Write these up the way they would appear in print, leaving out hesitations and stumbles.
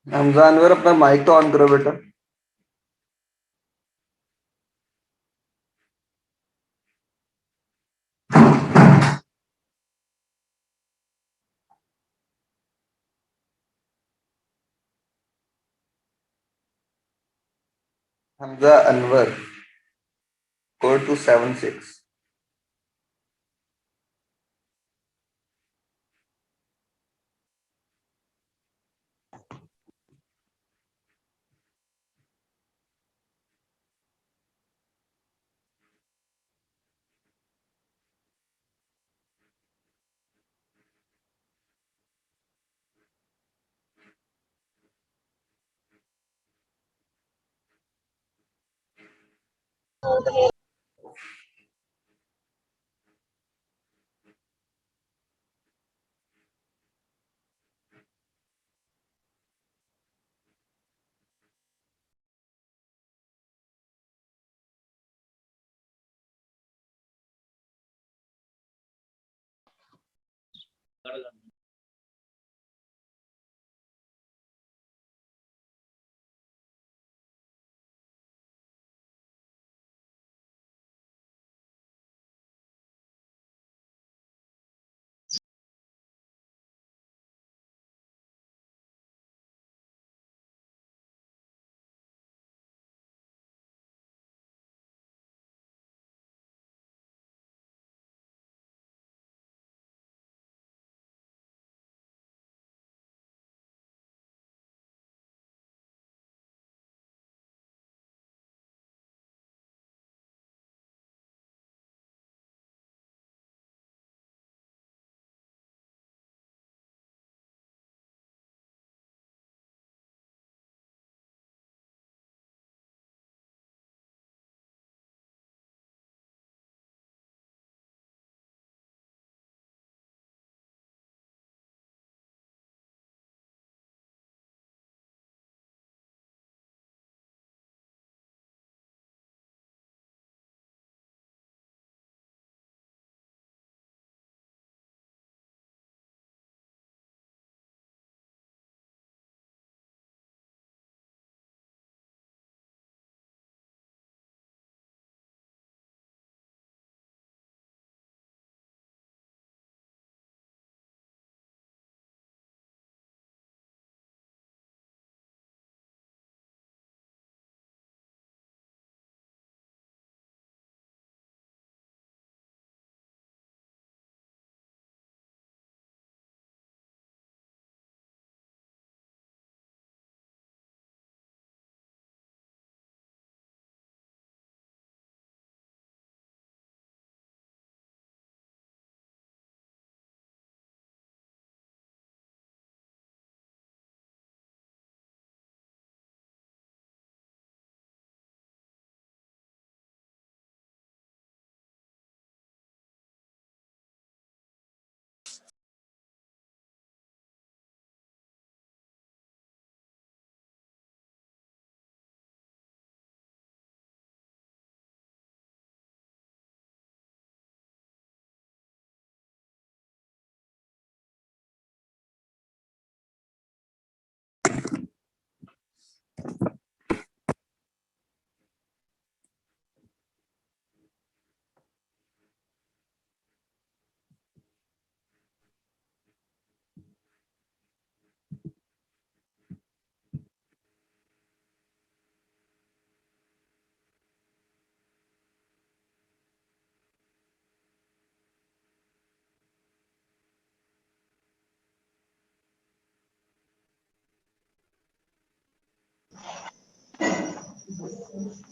हमजा अनवर अपना माइक तो ऑन करो बेटा। Hamza Anwar, go to 76।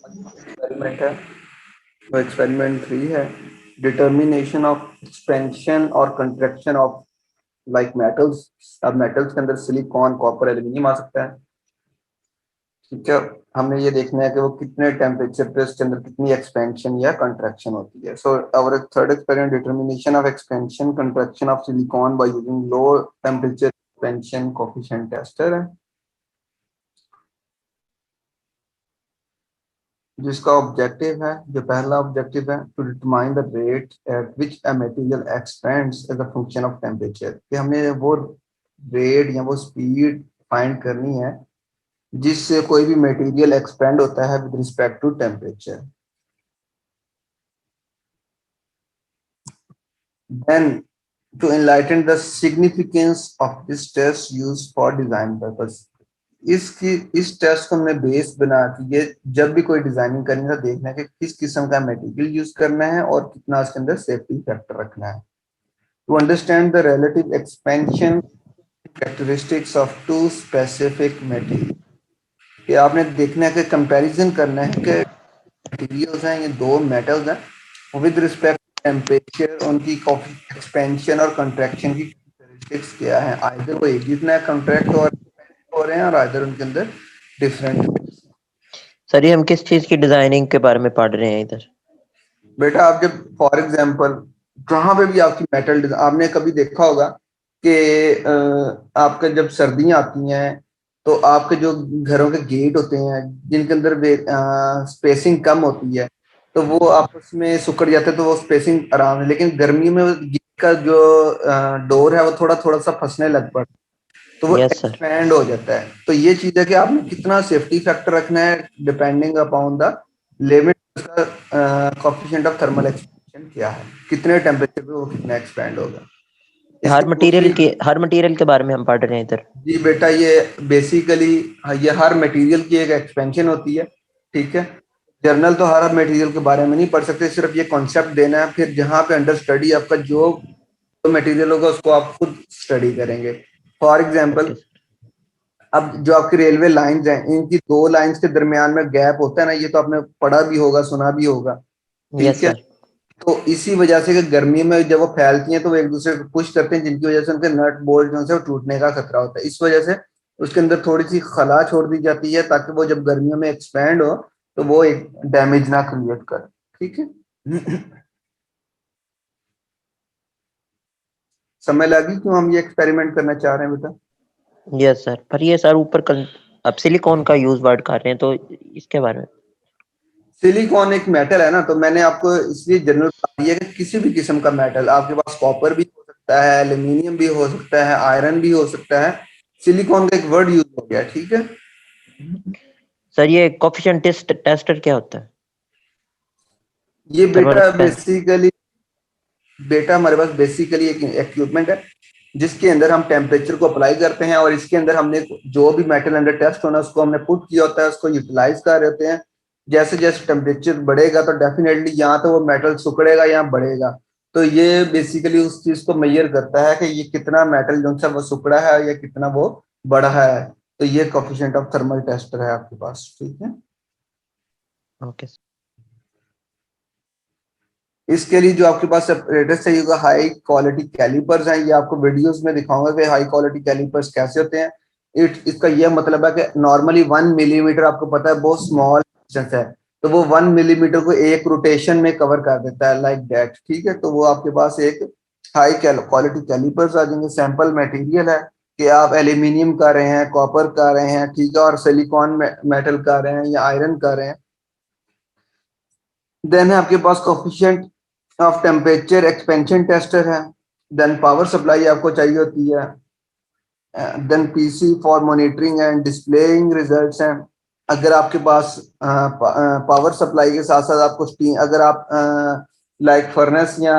Experiment है, वो एक्सपेरिमेंट 3 है। डिटर्मिनेशन ऑफ एक्सपेंशन और कंट्रैक्शन ऑफ लाइक मेटल्स। अब मेटल्स के अंदर सिलिकॉन, कॉपर, एल्यूमिनियम आ सकता है। ठीक है, हमने ये देखना है कि वो कितने टेम्परेचर पे उसके अंदर कितनी एक्सपेंशन या कंट्रैक्शन होती है। So our third experiment, determination of expansion contraction of silicon by using low temperature expansion coefficient tester है, जिसका ऑब्जेक्टिव है, जो पहला ऑब्जेक्टिव है, to determine the rate at which a material expands as a function of temperature, कि हमने वो rate या वो स्पीड फाइंड करनी है जिससे कोई भी मटेरियल एक्सपेंड होता है with respect to temperature. Then to enlighten the significance of this test used for design purpose. इस टेस्ट को हमने बेस बना के ये जब भी कोई डिजाइनिंग करनी है देखना है कि किस किस्म का मटेरियल यूज करना है और कितना उसके अंदर सेफ्टी फैक्टर रखना है। To understand the relative expansion characteristics of two specific material, कि आपने देखना है कि कंपैरिजन करना है कि मटेरियल्स हैं, ये दो मेटल्स हैं, विद रिस्पेक्ट टेम्परेचर उनकी एक्सपेंशन और कंट्रैक्शन की कैरेक्टरिस्टिक्स क्या है। आइदर वो एक जितना कंट्रैक्ट हो रहे हैं और आइदर उनके अंदर डिफरेंट। सर ये हम किस चीज की डिजाइनिंग के बारे में पढ़ रहे हैं इधर? बेटा आप जब फॉर एग्जांपल जहां पे भी आपकी मेटल, आपने कभी देखा होगा कि आपके जब सर्दियां आती हैं तो आपके जो घरों के गेट होते हैं जिनके अंदर स्पेसिंग कम होती है तो वो आपस में सिकुड़ जाते हैं, तो वो स्पेसिंग आराम है। लेकिन गर्मी में गेट का जो डोर है वो थोड़ा थोड़ा सा फंसने लग पड़ता है, तो वो यस सर। एक्सपैंड हो जाता है। तो ये चीज है कि आपने कितना सेफ्टी फैक्टर रखना है डिपेंडिंग अपॉन द लिमिट, उसका कोएफिशिएंट ऑफ थर्मल एक्सपेंशन क्या है, कितने टेम्परेचर पे वो कितना एक्सपैंड होगा। हर दूसरी मटेरियल के बारे में हम पढ़ रहे हैं इधर। जी बेटा, ये बेसिकली ये हर मटेरियल की एक एक्सपेंशन होती है, ठीक है। जर्नल तो हर मटेरियल के बारे में नहीं पढ़ सकते, सिर्फ ये कॉन्सेप्ट देना है, फिर जहाँ पे अंडर स्टडी आपका जो मटेरियल होगा उसको आप खुद स्टडी करेंगे। फॉर एग्जाम्पल अब जो आपकी रेलवे लाइंस हैं, इनकी दो लाइंस के दरमियान में गैप होता है ना, ये तो आपने पढ़ा भी होगा, सुना भी होगा, यस ठीक है। सर। तो इसी वजह से कि गर्मी में जब वो फैलती हैं तो वो एक दूसरे को पुश करते हैं, जिनकी वजह से उनके नट बोल्ट जो है वो टूटने का खतरा होता है। इस वजह से उसके अंदर थोड़ी सी खला छोड़ दी जाती है ताकि वो जब गर्मियों में एक्सपैंड हो तो वो एक डैमेज ना क्रिएट करे, ठीक है। समय लगी क्यों हम ये एक्सपेरिमेंट करना चाह रहे हैं बेटा? यस सर, पर ये सर अब सिलिकॉन का यूज वर्ड कर रहे हैं तो इसके बारे में। सिलिकॉन एक मेटल है ना, तो मैंने आपको इसलिए जनरल बता दिया कि किसी भी किस्म का मेटल आपके पास, कॉपर भी हो सकता है, एल्यूमिनियम भी हो सकता है, आयरन भी हो सकता है, सिलिकॉन का एक वर्ड यूज हो गया, ठीक है। सर ये कोएफिशिएंट टेस्टर क्या होता है? ये थर्मल बेटा हमारे पास बेसिकली एक इक्विपमेंट है जिसके अंदर हम टेम्परेचर को अप्लाई करते हैं और इसके अंदर हमने जो भी मेटल अंदर टेस्ट होना उसको हमने पुट किया होता है, उसको यूटिलाइज कर रहे होते हैं। जैसे जैसे टेम्परेचर बढ़ेगा तो डेफिनेटली यहाँ तो वो मेटल सिकुड़ेगा या बढ़ेगा। तो ये बेसिकली उस चीज को मेजर करता है कि ये कितना मेटल जो सा वो सिकुड़ा है या कितना वो बढ़ा है। तो ये कोएफिशिएंट ऑफ थर्मल टेस्टर है आपके पास, ठीक है। ओके। इसके लिए जो आपके पास सेपरेटर चाहिए होगा, हाई क्वालिटी कैलिपर्स हैं, ये आपको वीडियोस में दिखाऊंगा कि हाई क्वालिटी कैलिपर्स कैसे होते हैं। इसका यह मतलब है कि नॉर्मली 1 मिलीमीटर आपको पता है बहुत स्मॉल डिस्टेंस है, तो वो 1 मिलीमीटर को एक रोटेशन में कवर कर देता है लाइक दैट, ठीक है। तो वो आपके पास एक हाई क्वालिटी कैलिपर्स आ जाएंगे। सैंपल मटेरियल है कि आप एल्यूमिनियम का रहे हैं, कॉपर का रहे हैं, ठीक है, और सिलिकॉन मेटल का रहे हैं या आयरन का रहे हैं। देन है आपके पास coefficient of temperature expansion tester है। देन पावर सप्लाई आपको चाहिए होती है। Then PC for monitoring and displaying results हैं। अगर आपके पास पावर सप्लाई के साथ साथ आपको स्टीम, अगर आप लाइक फर्नेस या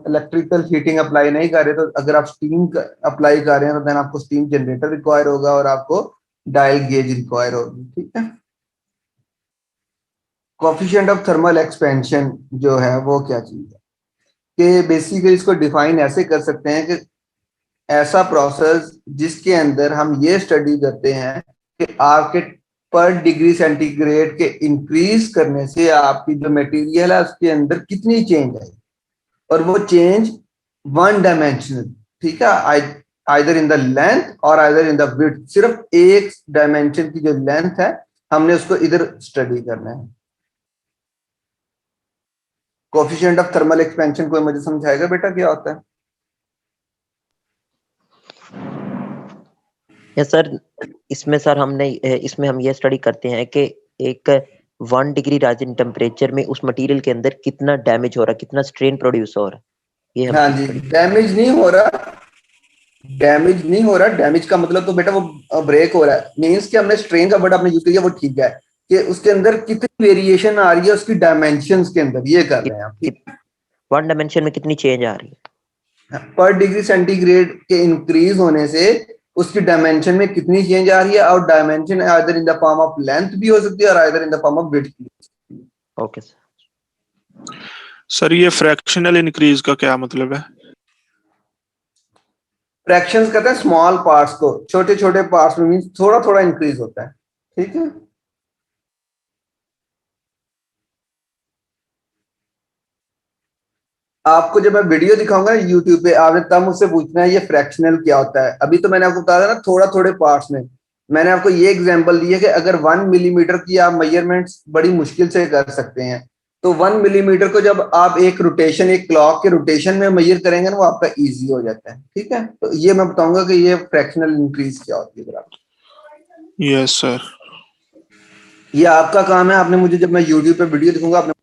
इलेक्ट्रिकल हीटिंग अप्लाई नहीं कर रहे तो अगर आप स्टीम अप्लाई कर रहे हैं तो देन आपको स्टीम जनरेटर रिक्वायर होगा और आपको डायल गेज रिक्वायर होगी, ठीक है। कोफिशिएंट ऑफ थर्मल एक्सपेंशन जो है वो क्या चीज है कि बेसिकली इसको डिफाइन ऐसे कर सकते हैं कि ऐसा प्रोसेस जिसके अंदर हम ये स्टडी करते हैं कि आपके पर डिग्री सेंटीग्रेड के इंक्रीज करने से आपकी जो मटेरियल है उसके अंदर कितनी चेंज आई, और वो चेंज वन डायमेंशनल, ठीक है, आइदर इन द लेंथ और आइदर इन द विड्थ। सिर्फ एक डायमेंशन की जो लेंथ है हमने उसको इधर स्टडी करना है। कोफिशिएंट ऑफ थर्मल एक्सपेंशन कोई मुझे समझाएगा बेटा क्या होता है? यस सर, इसमें हम ये स्टडी करते हैं कि एक 1 डिग्री राइज इन टेम्परेचर में उस मटेरियल के अंदर कितना डैमेज हो रहा है, कितना स्ट्रेन प्रोड्यूस हो रहा है, ये हम हाँ जी, स्टडी। डैमेज नहीं हो रहा, डैमेज नहीं हो रहा, डैमेज का मतलब तो बेटा वो ब्रेक हो रहा है, मीन्स कि हमने स्ट्रेन का वर्ड आपने यूज किया वो ठीक है, कि उसके अंदर कितनी वेरिएशन आ रही है उसकी डायमेंशंस के अंदर, ये कर रहे हैं आप, ठीक है। 1 डायमेंशन में कितनी चेंज आ रही है? पर डिग्री सेंटीग्रेड के इंक्रीज होने से उसकी डायमेंशन में कितनी चेंज आ रही है, और dimension either in the form of length भी हो सकती है और either in the form of width भी हो सकती है। Okay sir. सर ये फ्रैक्शनल इंक्रीज का क्या मतलब है? फ्रैक्शंस कहते हैं स्मॉल पार्ट्स को, छोटे छोटे पार्ट्स में, मींस थोड़ा थोड़ा इंक्रीज होता है, ठीक है। आपको जब मैं वीडियो दिखाऊंगा ना यूट्यूब पे, आपने तब मुझसे पूछना है ये फ्रैक्शनल क्या होता है। अभी तो मैंने आपको बताया ना थोड़ा थोड़े पार्ट्स में, मैंने आपको ये एग्जांपल दी है कि अगर 1 मिलीमीटर की आप मेजरमेंट्स बड़ी मुश्किल से कर सकते हैं, तो 1 मिलीमीटर को जब आप एक रोटेशन, एक क्लॉक के रोटेशन में मेजर करेंगे ना, वो आपका इजी हो जाता है, ठीक है। तो ये मैं बताऊंगा कि ये फ्रैक्शनल इंक्रीज क्या होती है। Yes sir. ये आपका काम है, आपने मुझे जब मैं यूट्यूब पे वीडियो दिखाऊंगा आपने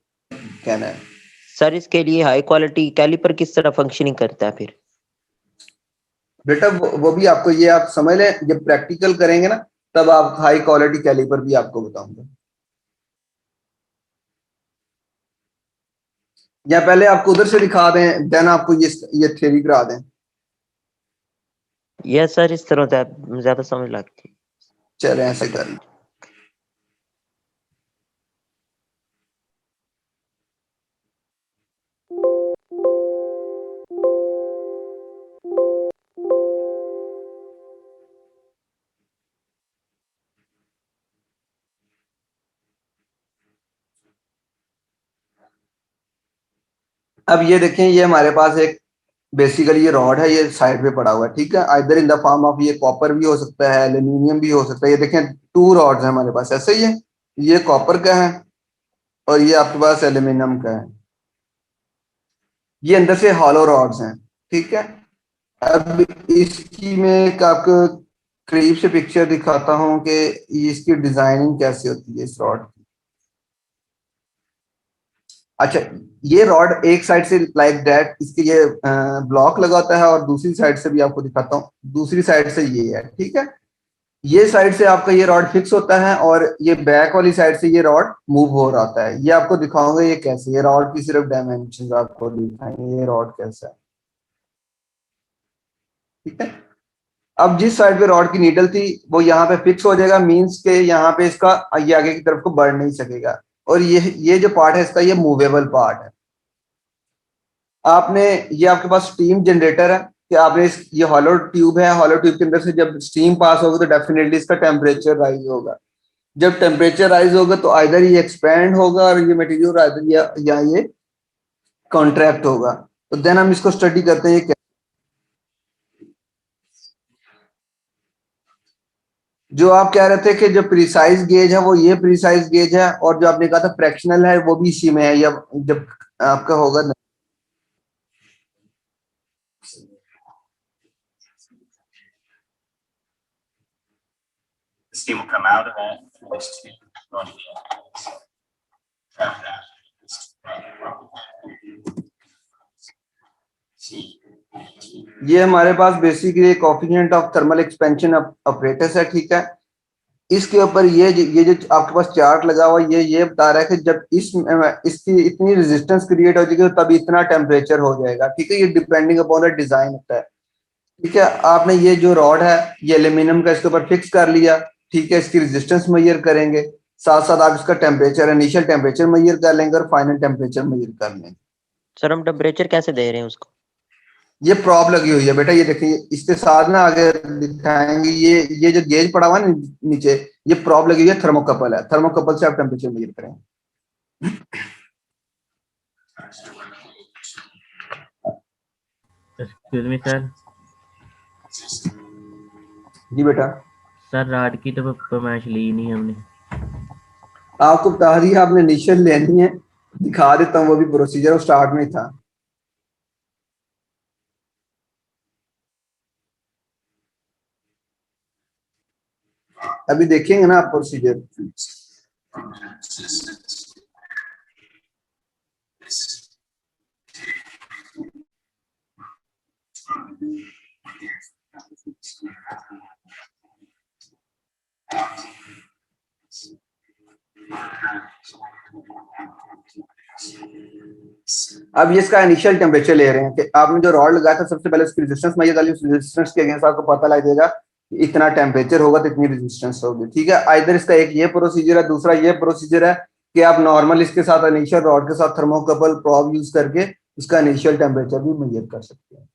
कहना है। सर इसके लिए हाई क्वालिटी कैलिपर किस तरह फंक्शनिंग करता है फिर? बेटा वो भी आपको, ये आप समझ लें, जब प्रैक्टिकल करेंगे ना तब आप हाई क्वालिटी कैलिपर भी आपको बताऊंगा। या पहले आपको उधर से दिखा दें, देन आपको ये थ्योरी करा दें। यस सर, इस तरह ज्यादा समझ लगती है। चले ऐसे कर लें। अब ये देखें, ये हमारे पास एक बेसिकली ये रॉड है, ये साइड पे पड़ा हुआ है, ठीक है। Either in the form of, ये कॉपर भी हो सकता है, एल्यूमिनियम भी हो सकता है। ये देखें 2 रॉड्स हैं हमारे पास, ऐसे ही है। ये कॉपर का है और ये आपके पास एल्यूमिनियम का है। ये अंदर से हॉलो रॉड्स हैं, ठीक है। अब इसकी मैं एक आपको करीब से पिक्चर दिखाता हूँ कि इसकी डिजाइनिंग कैसे होती है इस रॉड की। अच्छा, ये रॉड एक साइड से लाइक दैट, इसके ये ब्लॉक लगा होता है, और दूसरी साइड से भी आपको दिखाता हूँ, दूसरी साइड से ये है, ठीक है। ये साइड से आपका ये रॉड फिक्स होता है और ये बैक वाली साइड से ये रॉड मूव हो रहा होता है। ये आपको दिखाऊंगा ये कैसे, ये रॉड की सिर्फ डायमेंशन आपको दिखाएंगे ये रॉड कैसा है, ठीक है। अब जिस साइड पे रॉड की नीडल थी वो यहाँ पे फिक्स हो जाएगा, मींस के यहाँ पे इसका ये आगे की तरफ को बढ़ नहीं सकेगा। और ये जो पार्ट है इसका, ये मूवेबल पार्ट है। आपने, ये आपके पास स्टीम जनरेटर है कि आपने ये हॉलो ट्यूब है, हॉलो ट्यूब के अंदर से जब स्टीम पास होगा तो डेफिनेटली इसका टेम्परेचर राइज होगा। जब टेम्परेचर राइज होगा तो आइदर ये एक्सपैंड होगा और ये मटेरियल आइदर या ये कॉन्ट्रैक्ट होगा। तो देन हम इसको स्टडी करते हैं। जो आप कह रहे थे कि जो प्रिसाइज गेज है वो ये प्रिसाइज गेज है, और जो आपने कहा था फ्रैक्शनल है वो भी इसी में है, या जब आपका होगा ना। Steam will come out of that. This steam is going to trap that. ये हमारे पास basically coefficient of thermal expansion operators है, ठीक है। इसके ऊपर ये जो आपके पास चार्ट लगा हुआ है, ये बता रहा है कि जब इसकी इतनी रेजिस्टेंस क्रिएट हो जाएगी तो तभी इतना टेम्परेचर हो जाएगा, ठीक है। ये डिपेंडिंग अपॉन द डिजाइन होता है, ठीक है। आपने ये जो रॉड है ये एल्यूमिनियम का इसके ऊपर फिक्स कर लिया, ठीक है। इसकी रेजिस्टेंस मेजर करेंगे, साथ साथ आप इसका टेम्परेचर, इनिशियल टेम्परेचर मेजर कर लेंगे और फाइनल टेम्परेचर मेजर कर लेंगे। सर हम टेम्परेचर कैसे दे रहे हैं उसको? ये प्रॉब लगी हुई है बेटा, ये देखिए इसके साथ ना आगे दिखाएंगे, ये जो गेज पड़ा हुआ है ना नीचे, ये प्रॉब लगी हुई है, थर्मोकपल है। थर्मोकपल से आप टेम्परेचर मेजर करेंगे। Excuse me sir. जी बेटा। सर राड की तो फरमाइश ली नहीं हमने। आपको बता दिया, आपने इनिशियल लेनी है, दिखा देता हूँ वो भी प्रोसीजर, वो स्टार्ट में ही था। अभी देखेंगे ना आप प्रोसीजर। अब ये इसका इनिशियल टेम्परेचर ले रहे हैं कि आपने जो रॉड लगाया था सबसे पहले उसकी रेजिस्टेंस मेजर कर ली, उस रेजिस्टेंस के अगेंस्ट आपको पता लग जाएगा कि इतना टेम्परेचर होगा तो इतनी रेजिस्टेंस होगी। ठीक है, आइदर इसका एक ये प्रोसीजर है, दूसरा ये प्रोसीजर है कि आप नॉर्मल इसके साथ इनिशियल रॉड के साथ थर्मोकपल प्रोब यूज करके इसका इनिशियल टेम्परेचर भी मेजर कर सकते हैं।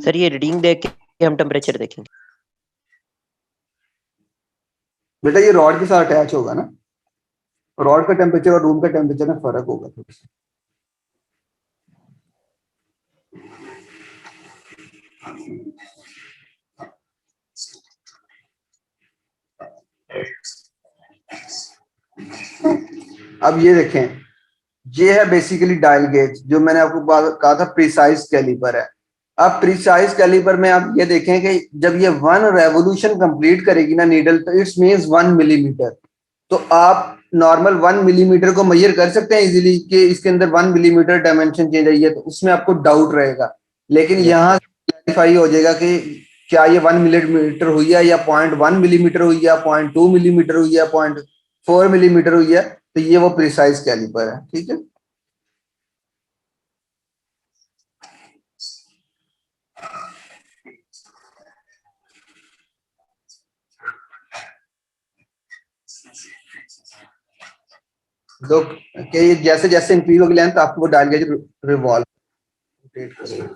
सर ये रीडिंग देख के हम टेम्परेचर देखेंगे। बेटा ये रॉड के साथ अटैच होगा ना, रॉड का टेम्परेचर और रूम का टेम्परेचर में फर्क होगा थोड़ा सा। अब ये देखें, ये है बेसिकली डायल गेज, जो मैंने आपको कहा था प्रिसाइज कैलिपर है। अब प्रिसाइज कैलिपर में आप ये देखें कि जब ये 1 रेवोल्यूशन कंप्लीट करेगी ना नीडल, तो इट्स मींस 1 मिलीमीटर। तो आप नॉर्मल 1 मिलीमीटर को मेजर कर सकते हैं इजीली कि इसके अंदर 1 मिलीमीटर डायमेंशन चेंज आई है, तो उसमें आपको डाउट रहेगा। लेकिन यहाँ क्लैरिफाई हो जाएगा कि क्या ये 1 मिलीमीटर हुई है या 0.1 मिलीमीटर हुई है, 0.2 मिलीमीटर हुई है, 0.4 मिलीमीटर हुई है, तो ये वो प्रिसाइज कैलिपर है। ठीक है, तो कि जैसे जैसे इंक्रीज होगी लेंथ आपको वो डायल गेज रिवॉल्व रोटेट करेगा।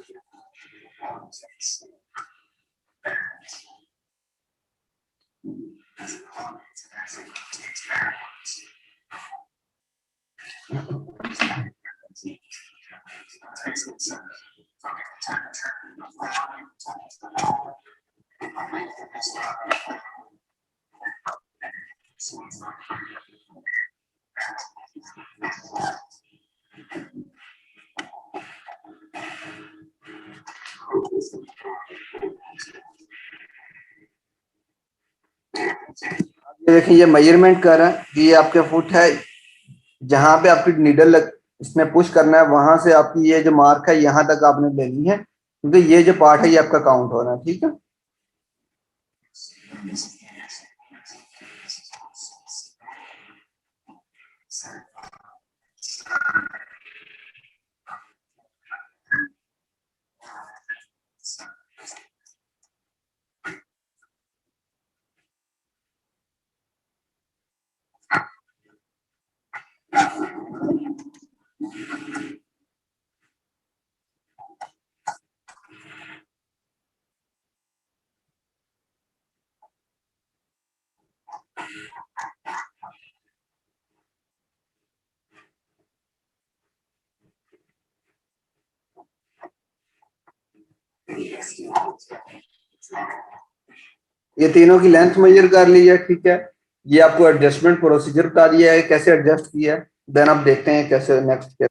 देखिए ये मेजरमेंट कर रहा है, ये आपके फुट है, जहां पे आपकी नीडल लग इसमें पुश करना है वहां से आपकी ये जो मार्क है यहाँ तक आपने लेनी है, क्योंकि ये जो पार्ट है ये आपका काउंट हो रहा है। ठीक है, ये तीनों की लेंथ मेजर कर ली है। ठीक है, ये आपको एडजस्टमेंट प्रोसीजर बता दिया है कैसे एडजस्ट किया है। देन आप देखते हैं कैसे नेक्स्ट।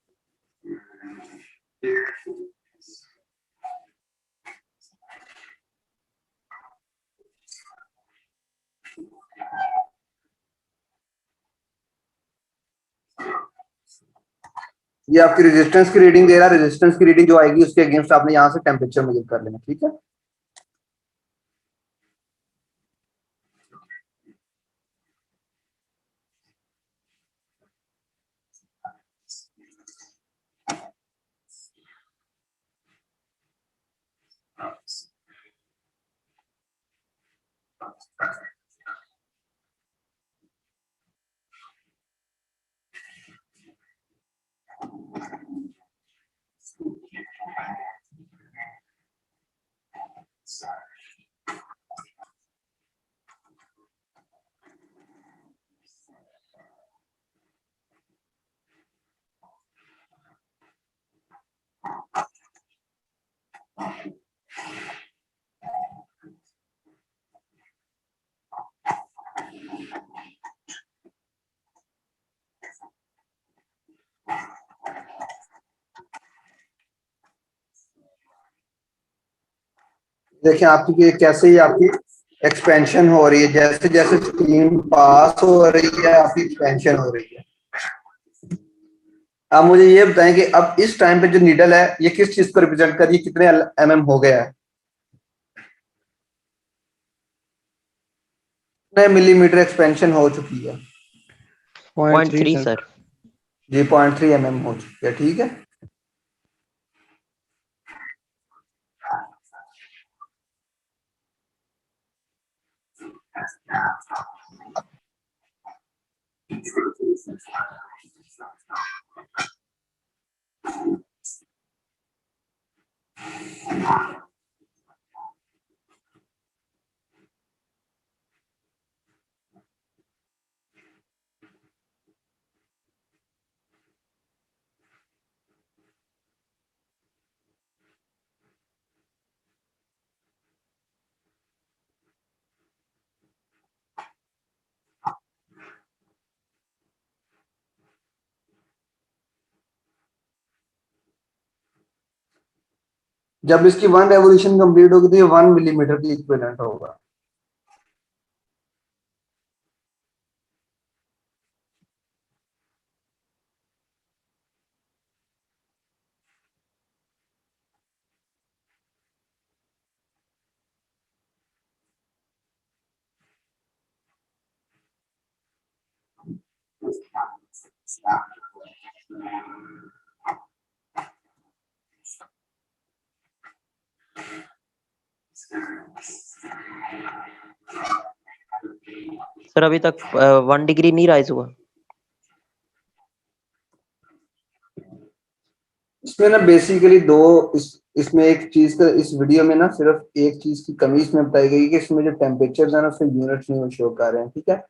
ये आपकी रेजिस्टेंस की रीडिंग दे रहा है, रेजिस्टेंस की रीडिंग जो आएगी उसके अगेंस्ट आपने यहाँ से टेम्परेचर मेजर कर लेना। ठीक है, देखिए आपकी कैसे ही आपकी एक्सपेंशन हो रही है, जैसे जैसे स्टीम पास हो रही है आपकी एक्सपेंशन हो रही है। आप मुझे ये बताएं कि अब इस टाइम पे जो नीडल है ये किस चीज को रिप्रेजेंट कर रही है, कितने mm हो गया है, कितने मिलीमीटर एक्सपेंशन हो चुकी है? 0.3 सर। जी 0.3 mm हो चुकी है, ठीक है। जब इसकी 1 रेवोल्यूशन कंप्लीट होगी तो ये 1 मिलीमीटर की इक्विवेलेंट होगा। सर अभी तक 1 डिग्री नहीं राइज हुआ। इसमें ना बेसिकली इसमें एक चीज का, इस वीडियो में ना सिर्फ एक चीज की कमी इसमें बताई गई कि इसमें जो टेम्परेचर है ना उसमें यूनिट्स नहीं शो कर रहे हैं, ठीक है।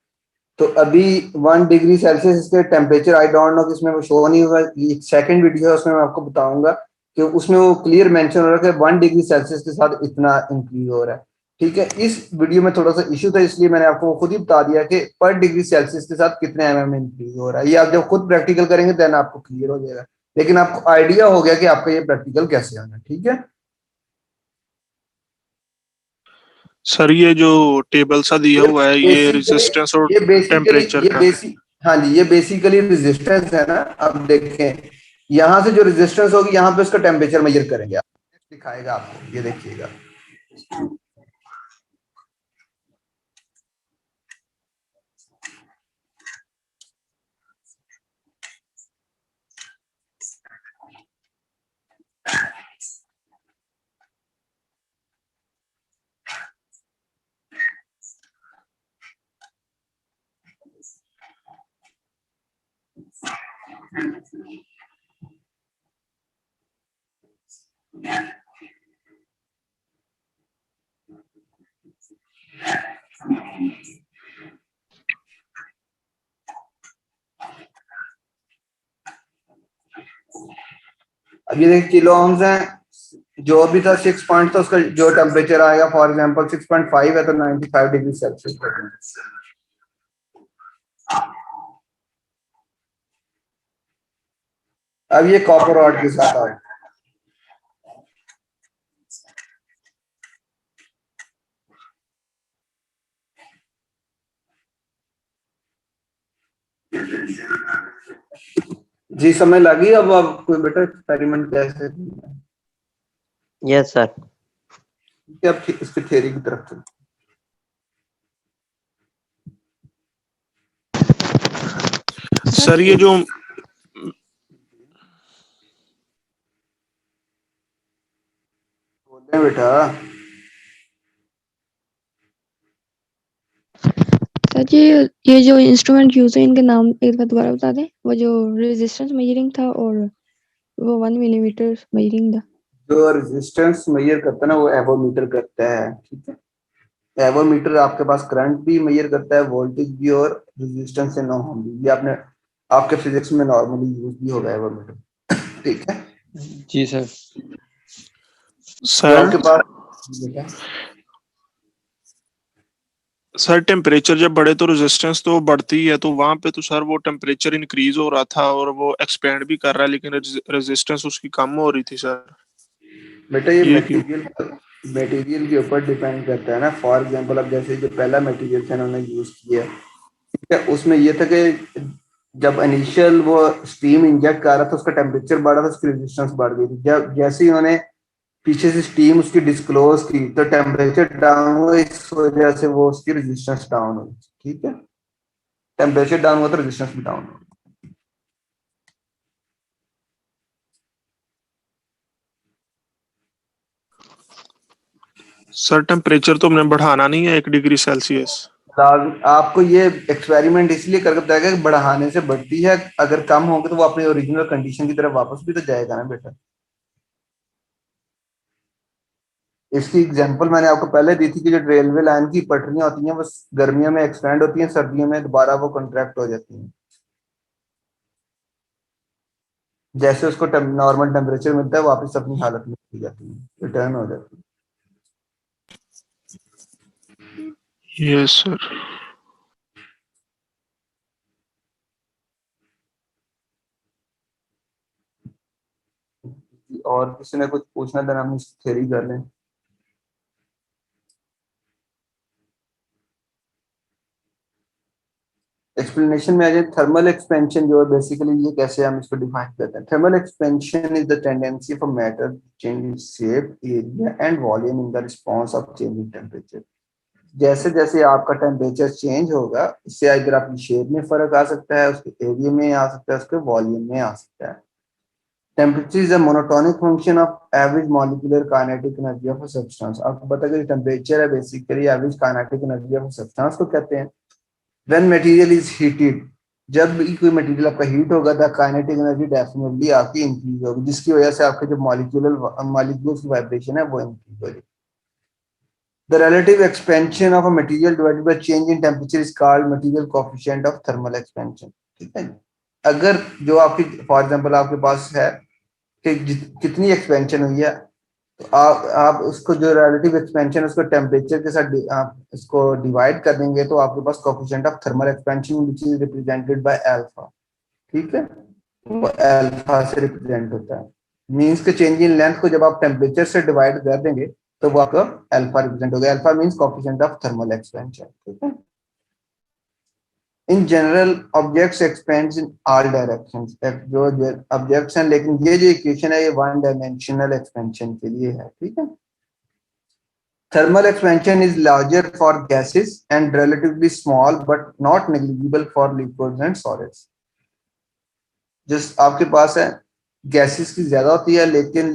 तो अभी 1 डिग्री सेल्सियस इसके टेम्परेचर आई डोंट नो कि इसमें वो शो नहीं होगा। ये सेकंड वीडियो है उसमें मैं आपको बताऊंगा कि उसमें वो क्लियर मेंशन हो रहा है कि 1 डिग्री सेल्सियस के साथ इतना इंक्रीज हो रहा है, ठीक है। इस वीडियो में थोड़ा सा इशू था इसलिए मैंने आपको खुद ही बता दिया कि पर डिग्री सेल्सियस के साथ कितने इंक्रीज हो रहा है। ये आप जब खुद प्रैक्टिकल करेंगे देन आपको क्लियर हो जाएगा, लेकिन आपको आइडिया हो गया कि आपका ये प्रैक्टिकल कैसे होना है, ठीक है। सर ये जो टेबल सा दिया हुआ है ये रेजिस्टेंस और टेम्परेचर का। हाँ जी, ये बेसिकली रेजिस्टेंस है ना। अब देखें यहाँ से जो रेजिस्टेंस होगी यहाँ पे उसका टेम्परेचर मेजर करेंगे आप, दिखाएगा आपको, ये देखिएगा। अब ये देखिए किलो ओम्स है, जो भी था 6 पॉइंट था उसका जो टेम्परेचर आएगा फॉर एग्जांपल 6.5 है तो 95 डिग्री सेल्सियस। अब ये कॉपर रॉड के साथ आए, जी समय लगी। अब कोई बेटा एक्सपेरिमेंट कैसे, यस सर। अब इसकी थ्योरी की तरफ चलते सर ये जो बोलते हैं बेटा। सर जी ये जो इंस्ट्रूमेंट यूज है इनके नाम एक बार दोबारा बता दें। वो जो रेजिस्टेंस मेजरिंग था और वो 1 मिलीमीटर मेजरिंग था। जो रेजिस्टेंस मेजर करता है ना वो एवोमीटर करता है, ठीक है। एवोमीटर आपके पास करंट भी मेजर करता है, वोल्टेज भी और रेजिस्टेंस से नो होम भी। ये आपने आपके फिजिक्स में नॉर्मली यूज भी होगा एवोमीटर, ठीक है जी सर। जो सर आपके पास सर टेम्परेचर जब बढ़े तो रेजिस्टेंस तो बढ़ती है, तो वहां पे तो सर वो टेम्परेचर इंक्रीज हो रहा था और वो एक्सपेंड भी कर रहा है लेकिन रेजिस्टेंस उसकी कम हो रही थी सर। बेटा ये ये क्यों? मटेरियल के ऊपर डिपेंड करता है ना। फॉर एग्जांपल अब जैसे जो पहला मटेरियल था उन्होंने यूज किया, ठीक है, उसमें ये था कि जब इनिशियल वो स्टीम इंजेक्ट कर रहा था उसका टेम्परेचर बढ़ा था, उसकी रेजिस्टेंस बढ़ गई थी। जब जैसे ही उन्होंने पीछे से स्टीम उसकी डिस्क्लोज की तो टेम्परेचर डाउन हुआ, इस वजह से वो उसकी रेजिस्टेंस डाउन हुई। ठीक है, टेम्परेचर डाउन हुआ तो रेजिस्टेंस भी डाउन हुआ। सर टेम्परेचर तो हमने बढ़ाना नहीं है 1 डिग्री सेल्सियस। आपको ये एक्सपेरिमेंट इसलिए करके बताएगा कि बढ़ाने से बढ़ती है, अगर कम होगी तो वो अपनी ओरिजिनल कंडीशन की तरफ वापस भी तो जाएगा ना बेटा। इसकी एग्जांपल मैंने आपको पहले दी थी कि जो रेलवे लाइन की पटरियां होती हैं वो गर्मियों में एक्सपेंड होती हैं, सर्दियों में दोबारा वो कॉन्ट्रैक्ट हो जाती हैं। जैसे उसको नॉर्मल टेम्परेचर मिलता है वापस अपनी हालत में चली जाती है, रिटर्न हो जाती है। Yes sir. और किसी ने कुछ पूछना था, हम थ्योरी कर लें। एक्सप्लेनेशन में आ जाए, थर्मल एक्सपेंशन जो है बेसिकली ये कैसे हम इसको डिफाइन करते हैं। Thermal expansion is the tendency for matter change in shape, area and volume in the response of changing temperature. जैसे जैसे आपका टेम्परेचर चेंज होगा, इससे इधर आपकी शेप में फर्क आ सकता है, उसके एरिया में आ सकता है, उसके वॉल्यूम में आ सकता है। Temperature is a monotonic function of average molecular kinetic energy of a substance. आपको पता है कि टेम्परेचर है basically average kinetic energy of a substance को कहते हैं। व्हेन मटेरियल इज हीटेड, जब भी कोई मटेरियल आपका हीट होगा द काइनेटिक एनर्जी डेफिनेटली आपकी इंक्रीज होगी, जिसकी वजह से आपके जो मॉलिक्यूल्स की वाइब्रेशन है वो इंक्रीज होगी। The relative expansion of a material divided by change in temperature is called material coefficient of thermal expansion। ठीक है, अगर जो आपकी फॉर एग्जांपल आपके पास है कि कितनी एक्सपेंशन हुई है, तो आप उसको जो रिलेटिव एक्सपेंशन उसको टेम्परेचर के साथ आप इसको डिवाइड कर देंगे तो आपके पास coefficient of thermal expansion which is represented by alpha. ठीक है, वो अल्फा से रिप्रेजेंट होता है। मींस के चेंज इन लेंथ को जब आप टेम्परेचर से डिवाइड कर देंगे तो वो आपका अल्फा रिप्रेजेंट हो गया। Alpha means coefficient of thermal expansion. ठीक है, in general objects expends in all directions. जो ऑब्जेक्ट्स हैं, लेकिन ये जो इक्वेशन है ये वन डायमेंशनल एक्सपेंशन के लिए है। ठीक है, thermal expansion is larger for gases and relatively small but not negligible for liquids and solids। जिस आपके पास है गैसेस की ज्यादा होती है, लेकिन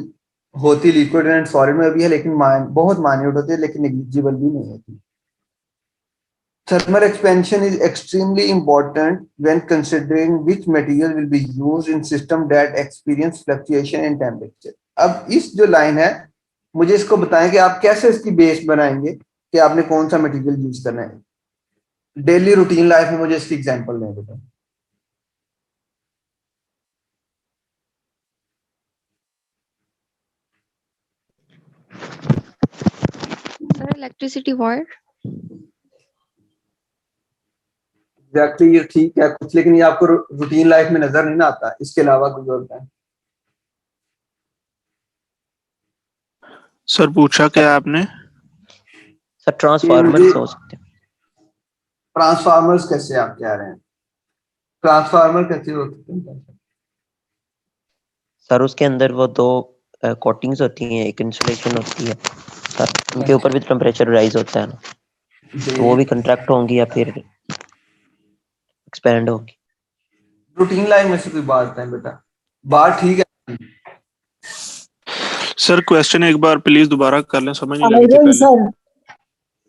होती लिक्विड एंड सॉलिड में भी है, लेकिन बहुत माइन्यूट होती है, लेकिन नेग्लिजिबल भी नहीं होती। Thermal expansion is extremely important when considering which material will be used in system that experience fluctuation in temperature। अब इस जो लाइन है, मुझे इसको बताएं कि आप कैसे इसकी बेस बनाएंगे कि आपने कौन सा मटेरियल यूज करना है डेली रूटीन लाइफ में। मुझे इसकी एग्जांपल दें बेटा। Sir electricity wire. एग्जैक्टली, ये ठीक है कुछ, लेकिन ये आपको रूटीन लाइफ में नजर नहीं ना आता, इसके अलावा कुछ और है। सर पूछा क्या आपने? सर ट्रांसफार्मर से हो सकते हैं। ट्रांसफार्मर्स कैसे आप कह रहे हैं, ट्रांसफार्मर कैसे हो सकते हैं? सर उसके अंदर वो दो कोटिंग्स होती हैं, एक इंसुलेशन होती है सर, उनके ऊपर भी टेम्परेचर राइज होता है ना, तो वो भी कंट्रैक्ट होंगी या फिर एक्सपैंड होंगी। रूटीन लाइफ में से कोई बात है बेटा, बात ठीक है। सर क्वेश्चन एक बार प्लीज दोबारा कर लें, समझ नहीं लगी थी पहले। सर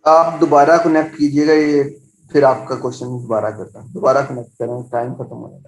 आप दोबारा कनेक्ट कीजिएगा ये, फिर आपका क्वेश्चन दोबारा करता हूं। दोबारा कनेक्ट करें, टाइम खत्म हो जाएगा।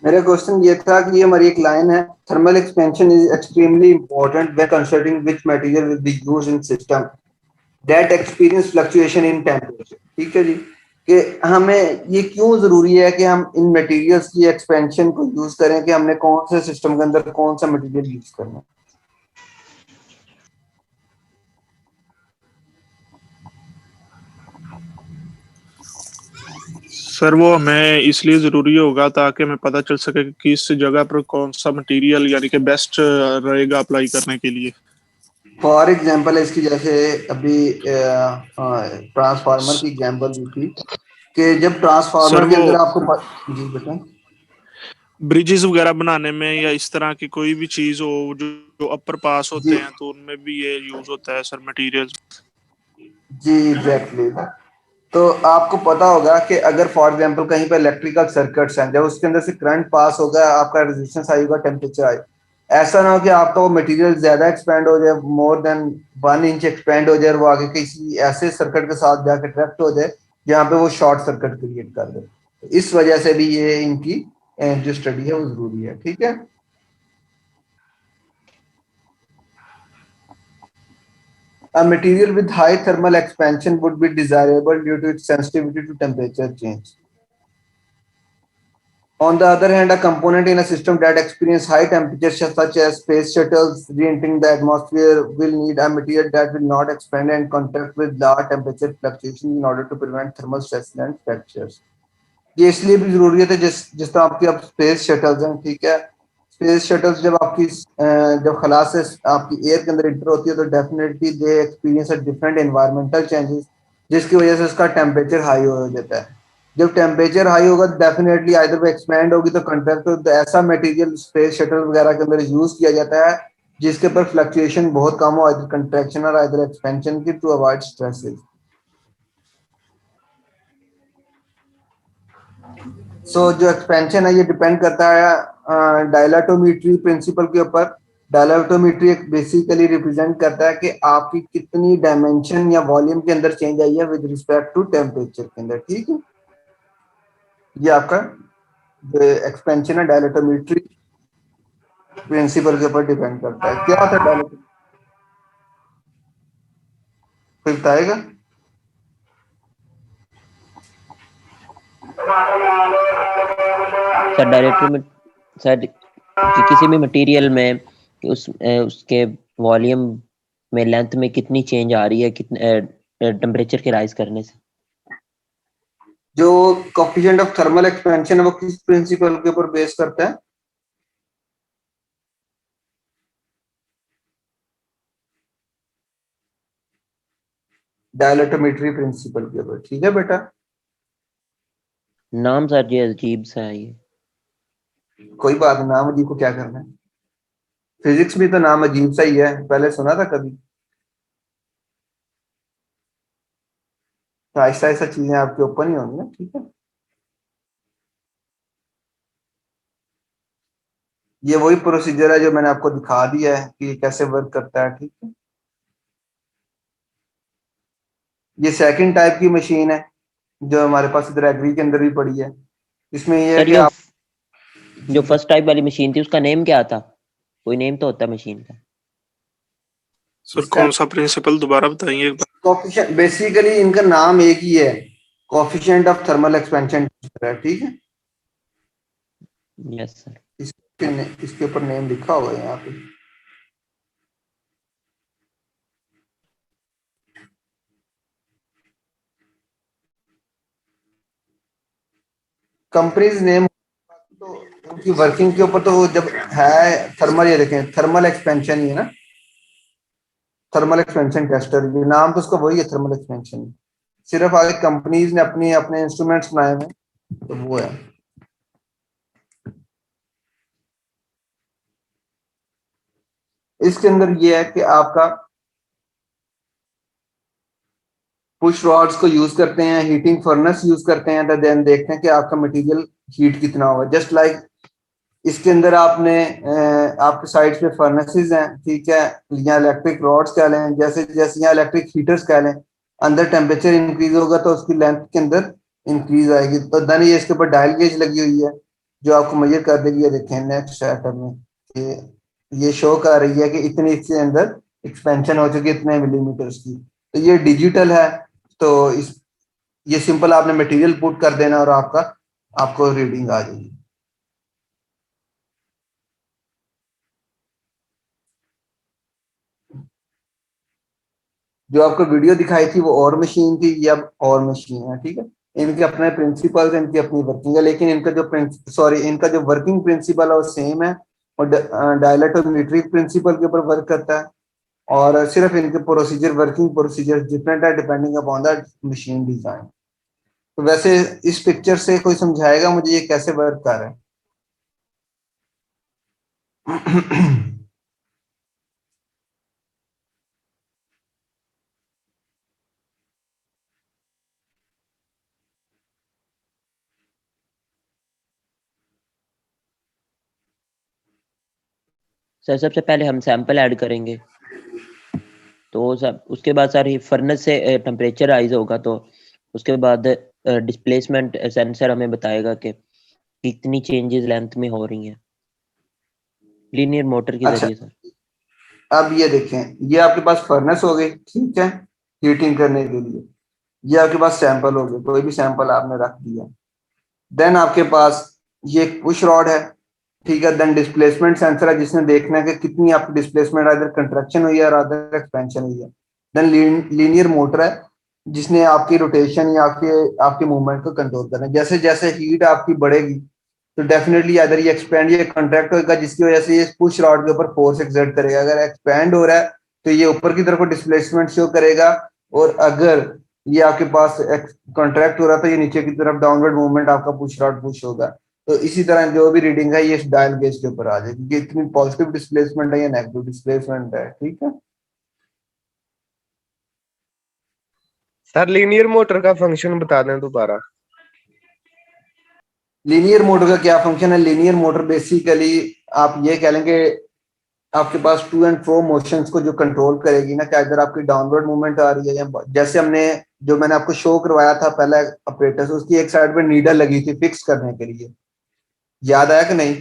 मेरा क्वेश्चन ये था कि ये हमारी एक लाइन है, thermal expansion is extremely important when considering which material will be used in system that experience fluctuation in temperature. ठीक है जी, कि हमें ये क्यों जरूरी है कि हम इन मटेरियल्स की एक्सपेंशन को यूज करें, कि हमने कौन से सिस्टम के अंदर कौन सा मटेरियल यूज करना है। सर वो हमें इसलिए जरूरी होगा ताकि हमें पता चल सके कि किस जगह पर कौन सा मटेरियल यानी कि बेस्ट रहेगा अप्लाई करने के लिए। फॉर एग्जाम्पल इसकी जैसे अभी ट्रांसफार्मर की एग्जाम्पल दी थी कि जब सर ट्रांसफार्मर के वो अंदर जी बताएं। ब्रिजेस वगैरह बनाने में या इस तरह की कोई भी चीज हो जो अपर पास होते जी हैं तो उनमें भी ये यूज होता है सर मटेरियल। जी एग्जैक्टली। तो आपको पता होगा कि अगर फॉर एग्जांपल कहीं पर इलेक्ट्रिकल सर्किट्स हैं, जब उसके अंदर से करंट पास होगा, आपका रेजिस्टेंस हाई होगा, टेम्परेचर हाई, ऐसा ना हो कि आपका वो मटेरियल ज्यादा एक्सपेंड हो जाए, मोर देन 1 इंच एक्सपेंड हो जाए और वो आगे किसी ऐसे सर्किट के साथ जाकर ट्रैक्ट हो जाए जहाँ पे वो शॉर्ट सर्किट क्रिएट कर दे। तो इस वजह से भी ये इनकी जो स्टडी है वो जरूरी है। ठीक है। A material with high thermal expansion would be desirable due to its sensitivity to temperature change. On the other hand, a component in a system that experience high temperatures such as space shuttles re-entering the atmosphere will need a material that will not expand and contact with large temperature fluctuations in order to prevent thermal stress and fractures. ये इसलिए भी जरूरी है जिस जिस तरह आपकी अब स्पेस शटल्स हैं। ठीक है, स्पेस शटल्स जब आपकी जब खला से आपकी एयर के अंदर इंटर होती है तो definitely they experience a different environmental changes, जिसकी वजह से उसका टेम्परेचर हाई हो जाता है। जब टेम्परेचर हाई होगा तो डेफिनेटली आइदर वो एक्सपैंड होगी तो कंट्रैक्ट, तो ऐसा मटेरियल स्पेस शटल वगैरह के अंदर यूज किया जाता है जिसके ऊपर फ्लक्चुएशन बहुत कम हो, आइदर कंट्रैक्शन और आइदर एक्सपेंशन की, टू अवॉइड स्ट्रेसेस। सो जो एक्सपेंशन है ये डिपेंड करता है डायलाटोमीट्री प्रिंसिपल के ऊपर। डायलाटोमीट्री एक बेसिकली रिप्रेजेंट करता है कि आपकी कितनी डायमेंशन या वॉल्यूम के अंदर चेंज आई है विद रिस्पेक्ट टू टेम्परेचर के अंदर। ठीक है, ये आपका जो एक्सपेंशन है डायलाटोमीट्री प्रिंसिपल के ऊपर डिपेंड करता है। क्या होता है डायलाटोमीट्री, कोई बताएगा? सर डायरेक्टरी में सर कि किसी भी मटेरियल में कि उसके वॉल्यूम में लेंथ में कितनी चेंज आ रही है कितने टेम्परेचर के राइज करने से। जो कोफिशिएंट ऑफ थर्मल एक्सपेंशन है वो किस प्रिंसिपल के ऊपर बेस करता है? डायलाटोमेट्री प्रिंसिपल के ऊपर। ठीक है बेटा, नाम सर ये अजीब सा है ये। कोई बात नहीं, नाम अजीब को क्या करना है, फिजिक्स में तो नाम अजीब सा ही है, पहले सुना था कभी? तो ऐसा ऐसा चीजें आपके ऊपर ही होंगी ना। ठीक है, ये वही प्रोसीजर है जो मैंने आपको दिखा दिया है कि ये कैसे वर्क करता है। ठीक है, ये सेकंड टाइप की मशीन है जो हमारे पास इधर एग्री के अंदर भी पड़ी है। इसमें ये है सर कि जो आप जो फर्स्ट टाइप वाली मशीन थी उसका नेम क्या था? कोई नेम तो होता है मशीन का। सर कौन सा प्रिंसिपल दोबारा बताइए एक बार। कोफिशिएंट, बेसिकली इनका नाम एक ही है, कोफिशिएंट ऑफ थर्मल एक्सपेंशन है। ठीक है, यस सर। इसके ऊपर नेम लिखा हुआ है यहाँ पे। कंपनीज नेम तो उनकी वर्किंग के ऊपर तो जब है थर्मल, ये देखें थर्मल एक्सपेंशन ही है ना, थर्मल एक्सपेंशन टेस्टर, ये नाम तो उसका वही है, थर्मल एक्सपेंशन। सिर्फ आगे कंपनीज ने अपने अपने इंस्ट्रूमेंट्स बनाए हैं तो वो है। इसके अंदर ये है कि आपका पुश रॉड्स को यूज करते हैं, हीटिंग फर्नेस यूज करते हैं, तो देन देखते हैं कि आपका मटेरियल हीट कितना होगा। जस्ट लाइक इसके अंदर आपने आपके साइड पे फर्नेसेस हैं। ठीक है, या इलेक्ट्रिक रॉड्स कह लें, जैसे जैसे यहाँ इलेक्ट्रिक हीटर्स कह लें, अंदर टेम्परेचर इंक्रीज होगा तो उसकी लेंथ के अंदर इंक्रीज आएगी। तो देन ये इसके ऊपर डायल गेज लगी हुई है, जो आपको मेजर कर देगी। ये देखें नेक्स्ट आइटम में ये शो कर रही है कि इतनी इसके अंदर एक्सपेंशन हो चुकी है इतने मिलीमीटर्स की। तो ये डिजिटल है, तो इस ये सिंपल आपने मटेरियल पुट कर देना और आपको रीडिंग आ जाएगी। जो आपको वीडियो दिखाई थी वो और मशीन थी, ये अब और मशीन है, ठीक है। इनके अपने प्रिंसिपल्स, इनकी अपनी वर्किंग है, लेकिन इनका जो वर्किंग प्रिंसिपल है वो सेम है और डायलेक्ट्रोमेट्रिक प्रिंसिपल के ऊपर वर्क करता है। और सिर्फ इनके वर्किंग प्रोसीजर डिफरेंट है depending upon the machine design. तो वैसे इस पिक्चर से कोई समझाएगा मुझे ये कैसे वर्क कर रहा है? सर सबसे पहले हम सैंपल ऐड करेंगे, तो सब उसके बाद सर फर्नेस से टेम्परेचर राइज होगा, तो उसके बाद डिस्प्लेसमेंट सेंसर हमें बताएगा कि कितनी चेंजेस लेंथ में हो रही हैं लीनियर मोटर के अच्छा, जरिए सर। अब ये देखें, ये आपके पास फर्नेस हो गई, ठीक है, हीटिंग करने के लिए। ये आपके पास सैंपल हो गए, कोई भी सैंपल आपने रख दिया। देन आपके पास ये एक पुश रॉड है, ठीक है। देन डिस्प्लेसमेंट सेंसर है जिसने देखना है कि कितनी आपकी डिस्प्लेसमेंट इधर कंट्रैक्शन हुई है और अदर एक्सपेंशन हुई है। देन लीनियर मोटर है जिसने आपकी रोटेशन या आपके मूवमेंट को कंट्रोल करना है। जैसे जैसे हीट आपकी बढ़ेगी तो डेफिनेटली अदर ये एक्सपेंड या कंट्रैक्ट होगा, जिसकी वजह से ये पुश रॉड के ऊपर फोर्स एक्सर्ट करेगा। अगर एक्सपेंड हो रहा है तो ये ऊपर की तरफ डिस्प्लेसमेंट शो करेगा, और अगर ये आपके पास कॉन्ट्रैक्ट हो रहा है तो ये नीचे की तरफ डाउनवर्ड मूवमेंट आपका पुश रॉड पुश होगा। तो इसी तरह जो भी रीडिंग है ये इस डायल गेज के ऊपर आ जाएगी कि इतनी पॉजिटिव डिस्प्लेसमेंट है या नेगेटिव डिस्प्लेसमेंट है, ठीक है। सर लीनियर मोटर का फंक्शन बता दें दोबारा। लीनियर मोटर का क्या फंक्शन है? लीनियर मोटर बेसिकली आप ये कह लेंगे आपके पास टू एंड फ्रो मोशंस को जो कंट्रोल करेगी ना, क्या इधर आपकी डाउनवर्ड मूवमेंट आ रही है, या जैसे जो मैंने आपको शो करवाया था पहले ऑपरेटर, उसकी एक साइड पे नीडल लगी थी फिक्स करने के लिए, याद आया कि नहीं?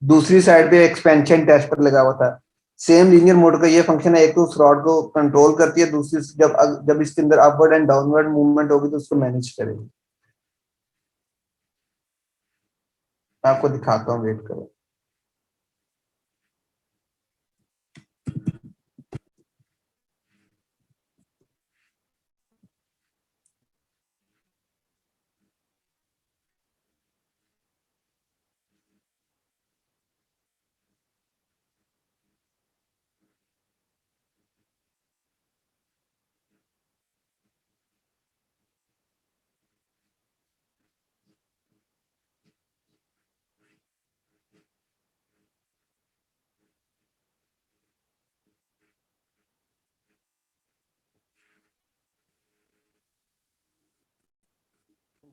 दूसरी साइड पे एक्सपेंशन टेस्ट पर लगा हुआ था। सेम लीनियर मोटर का ये फंक्शन है, एक तो उस रॉड को कंट्रोल करती है, दूसरी जब इसके अंदर अपवर्ड एंड डाउनवर्ड मूवमेंट होगी तो उसको मैनेज करेगी। मैं आपको दिखाता हूँ, वेट करो।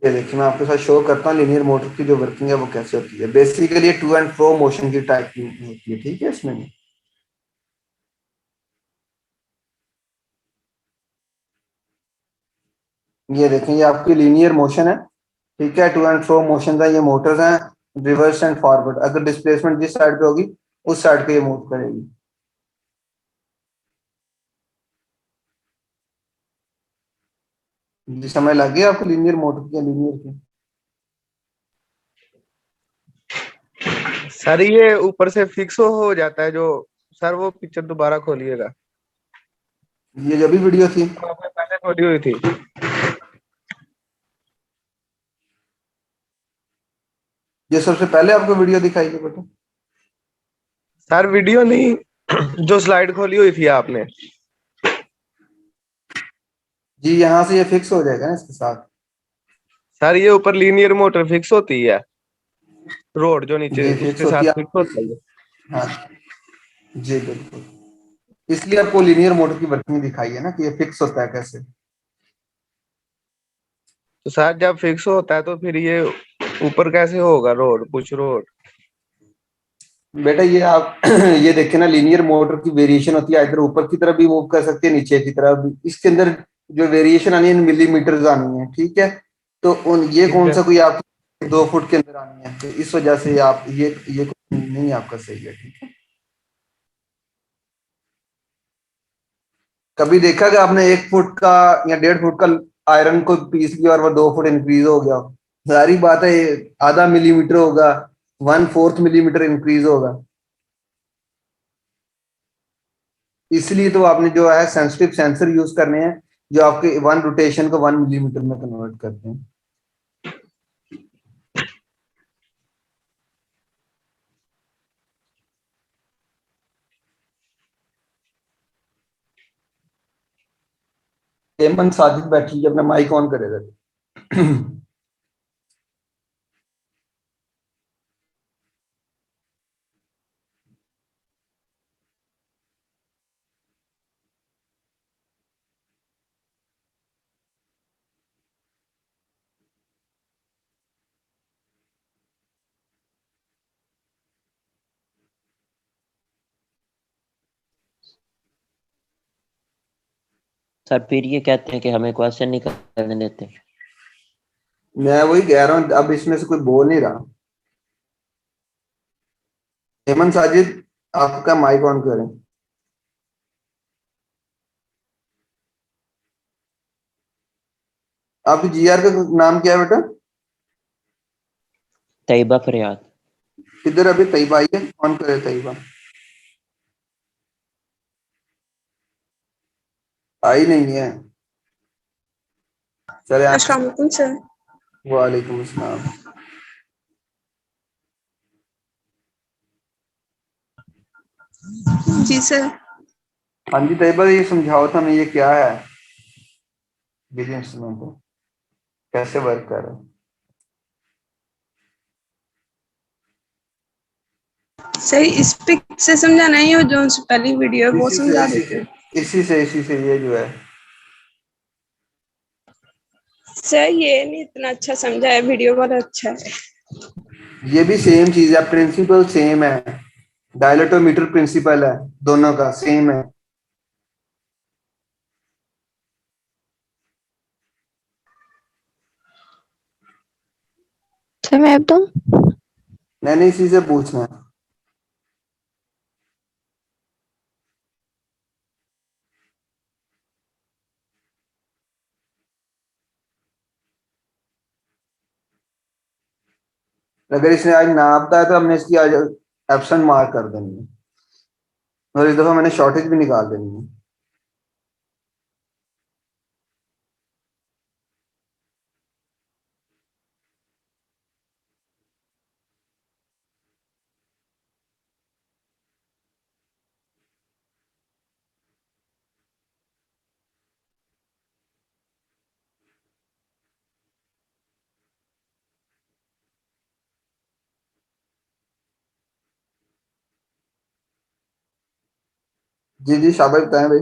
ये देखिए, मैं आपके साथ शो करता हूँ लीनियर मोटर की जो वर्किंग है वो कैसे होती है। Basically to and fro motion की टाइप की होती है, ठीक है। इसमें ये देखें, ये आपकी लीनियर मोशन है, ठीक है। टू एंड फ्रो मोशन है, ये मोटर्स हैं रिवर्स एंड फॉरवर्ड। अगर डिस्प्लेसमेंट जिस साइड पे होगी उस साइड पे ये मूव करेगी। जी, समय लग गया आपको लीनियर मोटर की, लीनियर की? सर ये ऊपर से फिक्स हो जाता है जो, सर वो पिक्चर दोबारा खोलिएगा। ये जो भी वीडियो थी आपने पहले खोली हुई थी ये सबसे पहले आपको वीडियो दिखाई थी बेटा? सर, वीडियो नहीं जो स्लाइड खोली हुई थी आपने। जी, यहाँ से ये फिक्स हो जाएगा ना इसके साथ। सर ये ऊपर लीनियर मोटर फिक्स होती है, रोड जो नीचे जी फिक्स उसके होती साथ है। फिक्स होता है। हाँ जी बिल्कुल, इसलिए आपको लीनियर मोटर की वर्किंग दिखाई है ना कि ये फिक्स होता है कैसे। तो सर जब फिक्स होता है तो फिर ये ऊपर कैसे होगा, रोड पुश रोड? बेटा ये आप ये देखिए ना, लीनियर मोटर की वेरिएशन होती है, इधर ऊपर की तरफ भी मूव कर सकती है, नीचे की तरफ भी। इसके अंदर जो वेरिएशन आनी है मिलीमीटर आनी है, ठीक है। तो ये ठीक कौन है। सा कोई आप 2 फुट के अंदर आनी है, तो इस वजह से आप ये नहीं आपका सही है, ठीक है। कभी देखा कि आपने 1 फुट का या 1.5 फुट का आयरन को पीस किया और वो 2 फुट इंक्रीज हो गया? सारी बात है, आधा मिलीमीटर होगा, 1/4 मिलीमीटर इंक्रीज होगा। इसलिए तो आपने जो है सेंसिटिव सेंसर यूज करने हैं, जो आपके 1 रोटेशन को 1 मिलीमीटर में कन्वर्ट करते हैं। हेमंत साजिद बैठी है, अपना माइक ऑन करेगा। सर फिर ये कहते हैं कि हमें क्वेश्चन नहीं करने देते। मैं वही कह रहा हूँ, अब इसमें से कोई बोल नहीं रहा। हेमंत साजिद, आपका माइक ऑन करें। आपकी जीआर का नाम क्या है बेटा? तैयबा फरियाद। किधर अभी तैयबा आई है? ऑन करे तैयबा। आई नहीं है। चले आप। अस्सलाम वालेकुम सर। वालेकुम अस्सलाम। जी सर। हाँ जी तैयबा, ये समझाओ था, मैं ये क्या है बिजी इंस्ट्रूमेंट है, कैसे वर्क कर रहा है? सर इस पे से समझाना है, जो से पहली वीडियो है वो इसी समझा से देते। इसी से ये जो है, सर ये नहीं इतना अच्छा समझा है, वीडियो बहुत अच्छा है। ये भी सेम चीज है, प्रिंसिपल सेम है, डायलेटोमीटर प्रिंसिपल है, दोनों का सेम है। सर मैं बताऊं? मैंने इसी से पूछना है। अगर इसने आज ना बताया तो हमने इसकी आज एब्सेंट मार्क कर देनी है, और इस दफा मैंने शॉर्टेज भी निकाल देनी है। जी जी शाबाश, बताएं भाई।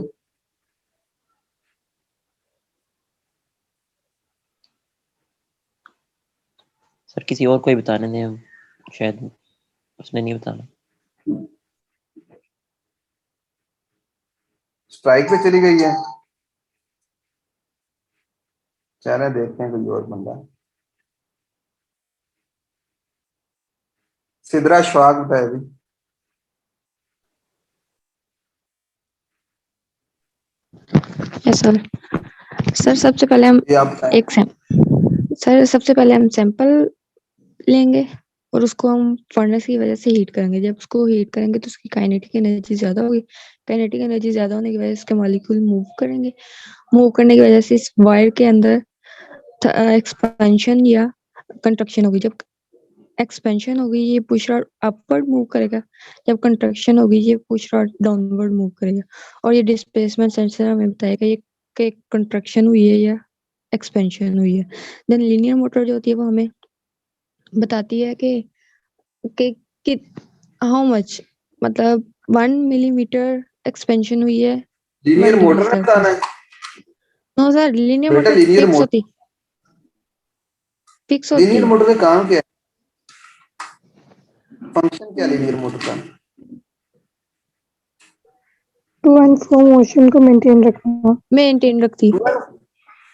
सर किसी और को ही बताने दें, हम शायद उसने नहीं बताना। स्ट्राइक पे चली गई है, चलें देखते हैं कोई और बंदा। सिदरा शवाग बताए भाई। Yes sir. सर सबसे पहले हम ये आप बताएं। सबसे पहले हम सैंपल लेंगे और उसको हम फर्नेस की वजह से हीट करेंगे। जब उसको हीट करेंगे तो उसकी काइनेटिक एनर्जी ज्यादा होगी। काइनेटिक एनर्जी ज्यादा होने की वजह से उसके मॉलिक्यूल मूव करेंगे। मूव करने की वजह से इस वायर के अंदर एक्सपेंशन या कंट्रक्शन होगी। जब एक्सपेंशन होगी ये पुश रॉड अपवर्ड मूव करेगा, जब कंट्रक्शन होगी ये पुश रॉड डाउनवर्ड मूव करेगा। और ये डिस्प्लेसमेंट सेंसर हमें बताएगा ये कि कंट्रक्शन हुई है या एक्सपेंशन हुई है। देन लीनियर मोटर जो होती है वो हमें बताती है कि हाउ मच, मतलब 1 मिलीमीटर एक्सपेंशन हुई है लीनियर 1 डिग्री मोटर में बताना सेल्सियस। है नो सर, लीनियर बेटा, मोटर लीनियर फिक्स मोटर। होती लीनियर है। मोटर का काम क्या है? फंक्शन क्या है लीनियर मोटर का? टू एंड फ्रो मोशन को मेंटेन रखना। मेंटेन रखती है।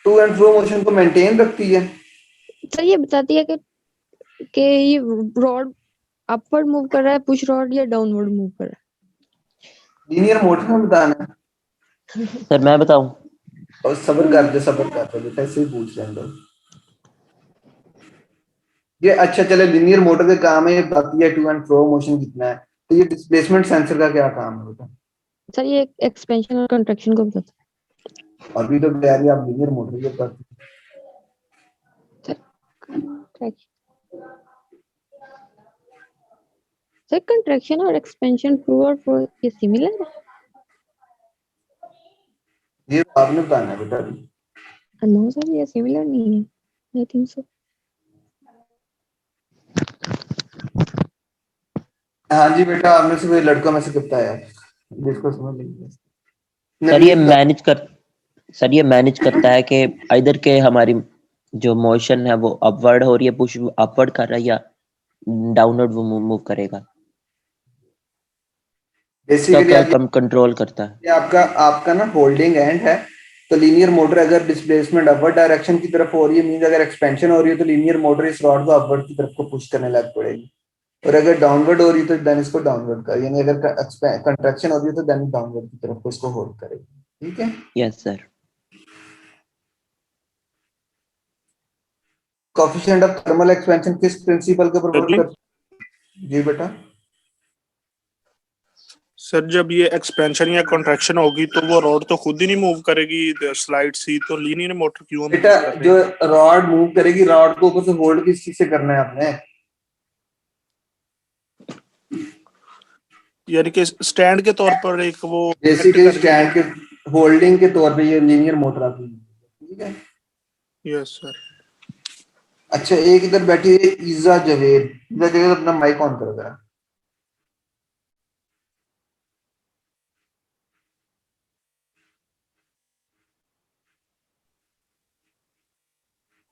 टू एंड फ्रो मोशन को मेंटेन रखती है। सर ये बताती है कि कि ये रॉड अपवर्ड मूव कर रहा है, पुश रॉड या डाउनवर्ड मूव कर रहा लीनियर मोटर में बताना है। सर मैं बताऊं? और सबर कर दो बेटा, ऐसे ही पूछ रहे हैं लोग। ये अच्छा चले, लीनियर मोटर का काम है, ये बताती है टू एंड फ्रो मोशन कितना है। तो ये डिस्प्लेसमेंट सेंसर का क्या काम है बेटा? है। सर ये एक्सपेंशन और कंट्रैक्शन को बताता अभी तो कह रही है आप लीनियर मोटर के पास। है। सर कंट्रैक्शन और एक्सपेंशन ट्रू और फॉल्स ये सिमिलर है? ये आपने बताना है बेटा अभी। नो सर ये सिमिलर नहीं है, आई थिंक सो। हाँ जी बेटा, आप में से कोई लड़का में से कितना है जिसको समझ नहीं सर ये बता। मैनेज कर सर ये मैनेज करता है कि इधर के हमारी जो मोशन है वो अपवर्ड हो रही है, पुश अपवर्ड कर रहा है, या डाउनवर्ड वो मूव करेगा, बेसिकली आप कम कंट्रोल करता है। ये आपका आपका ना होल्डिंग एंड है। तो लीनियर मोटर अगर डिस्प्लेसमेंट अपवर्ड डायरेक्शन की तरफ हो रही है, मींस अगर एक्सपेंशन हो रही है, तो लीनियर मोटर इस रॉड को अपवर्ड की तरफ को पुश करने लग पड़ेगी। और अगर डाउनवर्ड हो रही है तो देन इसको डाउनवर्ड कर, यानी अगर कंट्रैक्शन हो रही है तो देन डाउनवर्ड की तरफ को इसको होल्ड करेगी। ठीक है। Yes sir. Coefficient of thermal expansion किस प्रिंसिपल के ऊपर वर्क जी कर? जी बेटा। सर जब ये एक्सपेंशन या कॉन्ट्रैक्शन होगी तो वो रॉड तो खुद ही नहीं मूव करेगी स्लाइड सी, तो लीनियर मोटर क्यों हम बेटा यूज कर रहे जो हैं? रॉड मूव करेगी, रॉड को ऊपर से होल्ड किस चीज से करना है आपने? यानी कि स्टैंड के तौर पर एक वो एक्ट बेसिकली करती है। स्टैंड के होल्डिंग के तौर पे ये लीनियर मोटर आती है। ठीक है। Yes sir. अच्छा एक इधर बैठी है ईजा जवेद। ईजा जवेद अपना माइक ऑन करो जरा।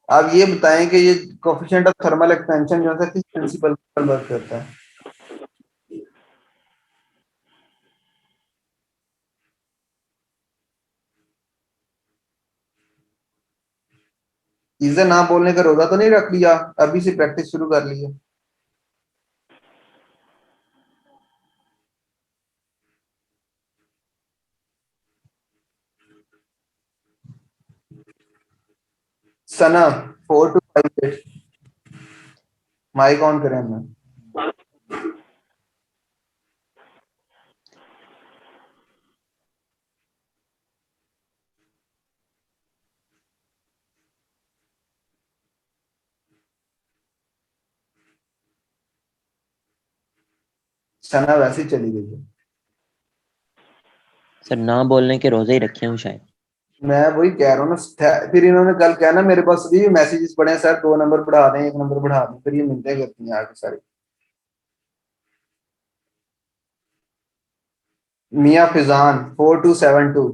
आप ये बताएं कि ये कोएफिशिएंट ऑफ थर्मल एक्सपेंशन जो है किस प्रिंसिपल पर वर्क करता है? ईजा ना बोलने का रोजा तो नहीं रख लिया? अभी से प्रैक्टिस शुरू कर ली है। सना 4258 माइक ऑन करें हमने। सना वैसे ही चली गई है। सर ना बोलने के रोजे ही रखे हूँ शायद। मैं वही कह रहा हूँ ना, फिर इन्होंने कल कहा ना मेरे पास भी मैसेजेस पड़े हैं सर, 2 नंबर बढ़ा दें, 1 नंबर बढ़ा दें, फिर ये मिलते करती हैं आगे सारी। मियाँ फिजान 4272।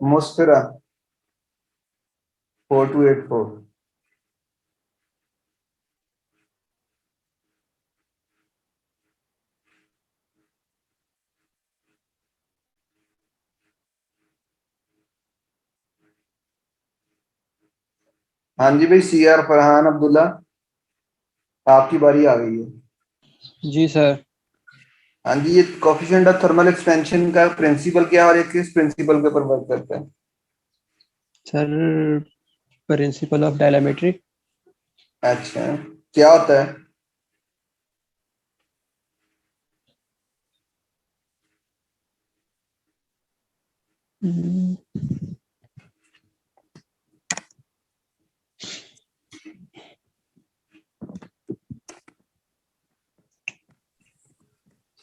मुस्फिरा 4284। हाँ जी भाई, सी आर फरहान अब्दुल्ला, आपकी बारी आ गई है। जी सर। हाँ जी, ये कोफिशिएंट ऑफ थर्मल एक्सपेंशन का प्रिंसिपल क्या है और ये किस प्रिंसिपल के ऊपर वर्क करता है? Sir principle of dynamometry. अच्छा, क्या होता है?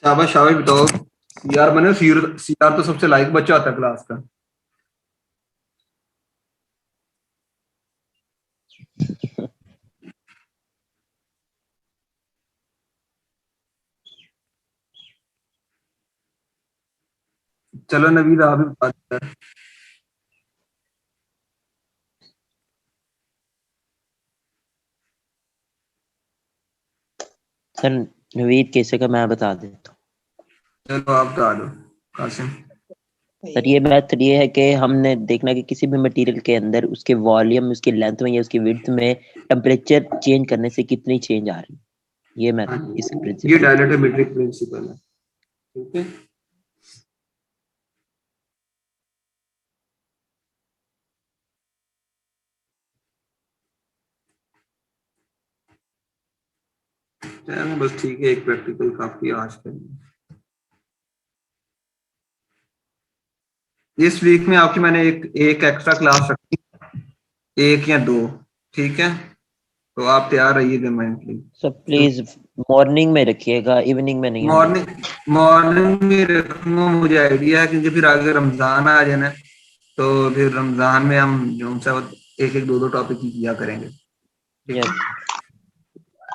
शाबाश शाबाश, बताओ। सीआर बने, सीआर तो सबसे लाइक बच्चा होता है क्लास का। चलो नवीद, आप भी बता दीजिए। सर नवीद कैसे का मैं बता देता हूँ। चलो आप बता दो कासिम। सर ये मेथड ये है कि हमने देखना कि किसी भी मटेरियल के अंदर उसके वॉल्यूम, उसकी लेंथ में या उसकी विड्थ में टेम्परेचर चेंज करने से कितनी चेंज आ रही है। ये मैं हाँ जी, इस ये प्रिंसिपल डायलेक्ट्रोमेट्रिक प्रिंसिपल है। ठीक है, चलो बस ठीक है, एक प्रैक्टिकल काफी आज के लिए। इस वीक में आपकी मैंने एक एक्स्ट्रा क्लास रखी, एक या दो, ठीक है, तो आप तैयार रहिएगा मेंटली। सर प्लीज मॉर्निंग में रखिएगा, इवनिंग में नहीं होना। मॉर्निंग में रखूंगा, मुझे आइडिया है, क्योंकि फिर आगे रमजान आ जाना तो फिर रमजान में हम जो सा एक एक दो दो टॉपिक ही किया करेंगे। यस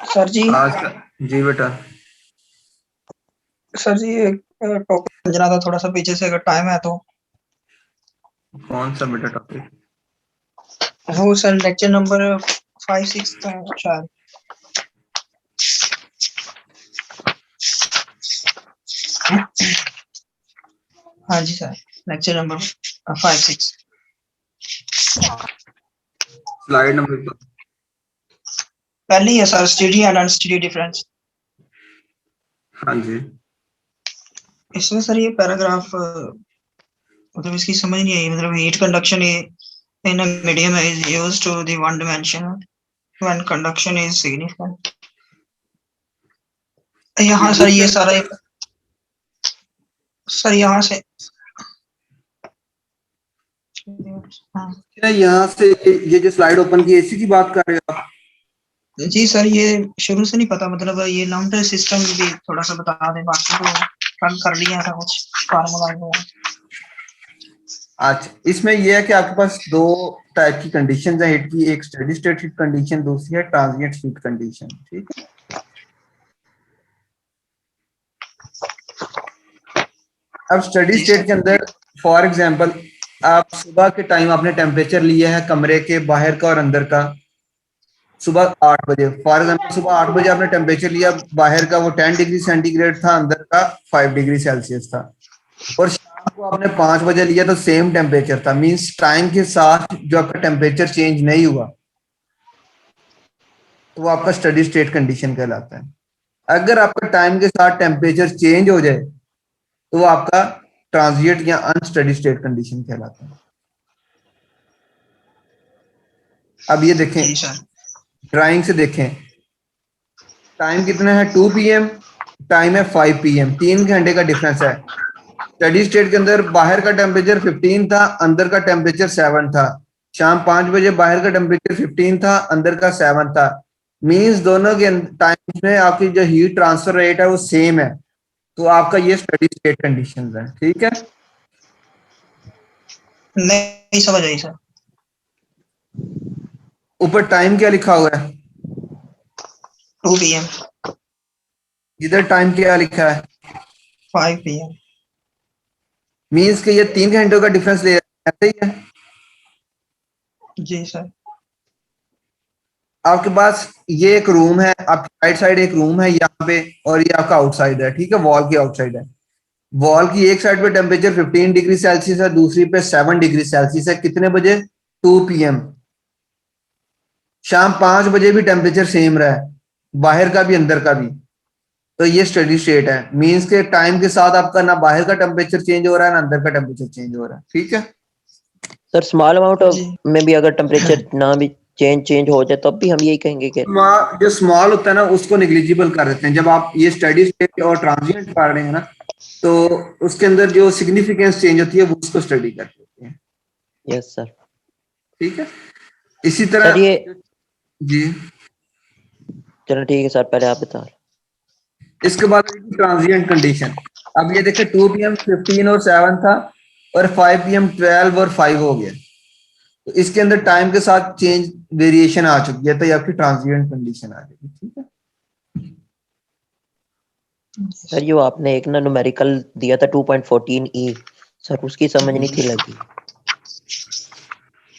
सर जी। आज का जी बेटा। सर जी एक टॉपिक समझना था थोड़ा सा पीछे से, अगर टाइम है तो। कौन सा बेटा टॉपिक? वो सर लेक्चर नंबर 5-6 था शायद। हाँ जी sir, lecture number 5-6 slide number पहले ही है sir, steady and unsteady difference. हाँ जी, इसमें सर ये पैराग्राफ मतलब इसकी समझ नहीं आई, मतलब heat conduction in a medium is used to the one dimension when conduction is significant. यहाँ सर ये सारा सर यहाँ से क्या यहाँ से ये जो स्लाइड ओपन की एसी की बात कर रहे हो आप? जी सर, ये शुरू से नहीं पता, मतलब ये लॉन्ग सिस्टम भी थोड़ा सा बता दें, बाकी तो रन कर लिया था कुछ फार्मूला। अच्छा, इसमें यह है कि आपके पास दो टाइप की कंडीशंस है हीट की, एक स्टेडी स्टेट हीट कंडीशन, दूसरी है ट्रांजिएंट हीट कंडीशन। ठीक है, अब स्टेडी स्टेट के अंदर फॉर एग्जांपल आप सुबह के टाइम आपने टेम्परेचर लिया है कमरे के बाहर का और अंदर का, सुबह 8 बजे फॉर एग्जांपल, सुबह 8 बजे आपने टेम्परेचर लिया बाहर का, वो 10 डिग्री सेंटीग्रेड था, अंदर का 5 डिग्री सेल्सियस था, और शाम को आपने 5 बजे लिया तो सेम टेम्परेचर था। मींस टाइम के साथ जो आपका टेम्परेचर चेंज नहीं हुआ तो वो आपका स्टेडी स्टेट कंडीशन कहलाता है। अगर आपका टाइम के साथ टेम्परेचर चेंज हो जाए तो वो आपका ट्रांजिएंट या अनस्टेडी स्टेट कंडीशन कहलाता है। अब ये देखें, ड्राइंग से देखें, टाइम कितना है 2 PM, टाइम है 5 PM, 3 घंटे का डिफरेंस है। स्टेडी स्टेट के अंदर बाहर का टेम्परेचर 15 था, अंदर का टेम्परेचर 7 था। शाम 5 बजे बाहर का टेम्परेचर 15 था, अंदर का 7 था। मींस दोनों के टाइम में आपकी जो हीट ट्रांसफर रेट है वो सेम है, तो आपका ये स्टेडी स्टेट कंडीशंस है। ठीक है, नहीं समझ आई सर। ऊपर टाइम क्या लिखा हुआ है? 2 PM। इधर टाइम क्या लिखा है? 5 PM। मींस के ये 3 घंटों का डिफरेंस ले ऐसे ही है। जी सर। आपके पास ये एक रूम है, आपकी राइट साइड एक रूम है यहाँ पे, और ये आपका आउटसाइड है। ठीक है, वॉल की आउटसाइड है। वॉल की एक साइड पे टेम्परेचर 15 डिग्री सेल्सियस है, दूसरी पे 7 डिग्री सेल्सियस है। कितने बजे? 2 PM। शाम 5 बजे भी टेम्परेचर सेम रहा है, बाहर का भी अंदर का भी, तो ये स्टेडी स्टेट है। मींस के टाइम के साथ आपका ना बाहर का टेम्परेचर चेंज हो रहा है ना अंदर का टेम्परेचर चेंज हो रहा है। ठीक है सर, स्मॉल अमाउंट में भी अगर टेम्परेचर ना भी चेंज हो जाए तब भी हम यही कहेंगे कि जो स्मॉल होता है ना उसको निग्लिजिबल कर देते हैं। जब आप ये स्टेडी स्टेट और ट्रांजिएंट पढ़ रहे हैं ना, तो उसके अंदर जो सिग्निफिकेंस चेंज होती है वो उसको स्टडी कर देते हैं। Yes sir. ठीक है, इसी तरह सर ये जी, चलो ठीक है सर, पहले आप बता। इसके बाद ट्रांजिएंट कंडीशन। अब ये देखें 2 PM 15 और 7 था, और 5 PM 12 और 5 हो गया, तो इसके अंदर टाइम के साथ चेंज वेरिएशन आ चुकी है, तो ये आपकी ट्रांजिएंट कंडीशन आ जाएगी। ठीक है सर, ये आपने एक ना न्यूमेरिकल दिया था 2.14E, सर उसकी समझ नहीं थी लगी।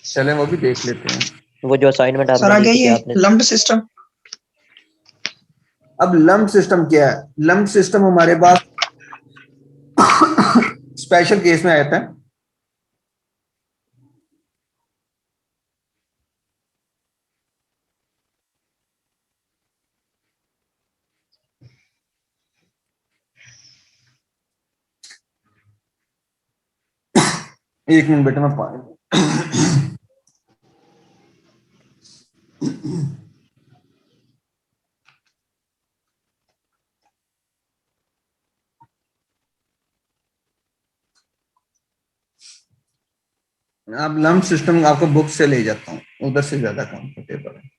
चलें वो भी देख लेते हैं। वो जो असाइनमेंट सर आपने आगे दी थी ये आपने लम्प्ड सिस्टम। अब लम्प सिस्टम क्या है? लम्प सिस्टम हमारे पास स्पेशल केस में आता है। एक मिनट बेटा, मैं पानी अब लम्प सिस्टम आपको बुक से ले जाता हूँ, उधर से ज्यादा कंफर्टेबल है।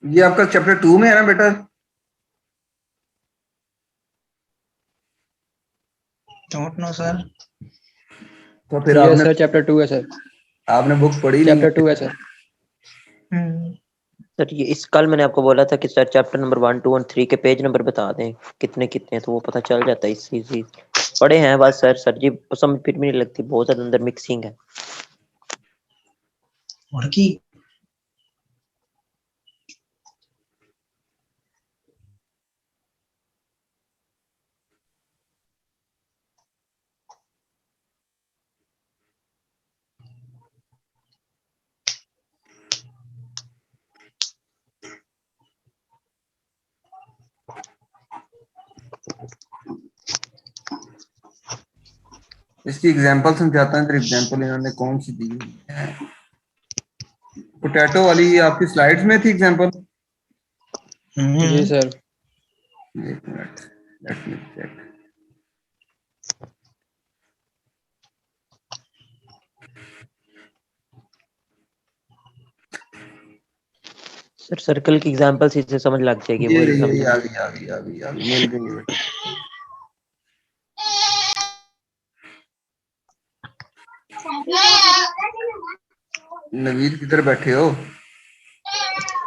ये आपका चैप्टर 2 में है ना बेटा? Don't know sir. तो फिर यस आपने सर, चैप्टर 2 है सर, आपने बुक पढ़ी नहीं चैप्टर 2 है सर। सर ये इस कल मैंने आपको बोला था कि सर चैप्टर नंबर 1, 2 और 3 के पेज नंबर बता दें कितने कितने, तो वो पता चल जाता है। इसी पढ़े हैं बस सर जी समझ फिर भी नहीं लगती, बहुत ज्यादा अंदर मिक्सिंग है। और की इसकी एग्जांपल समझाता हूं। एग्जांपल इन्होंने कौन सी दी है? पोटैटो वाली आपकी स्लाइड्स में थी एग्जांपल। जी सर। एक मिनट, let me check. Sir circle की एग्जांपल से इसे समझ लग जाएगी। वो ये समझ आ गई मिल गई बेटा। नवीद किधर बैठे हो?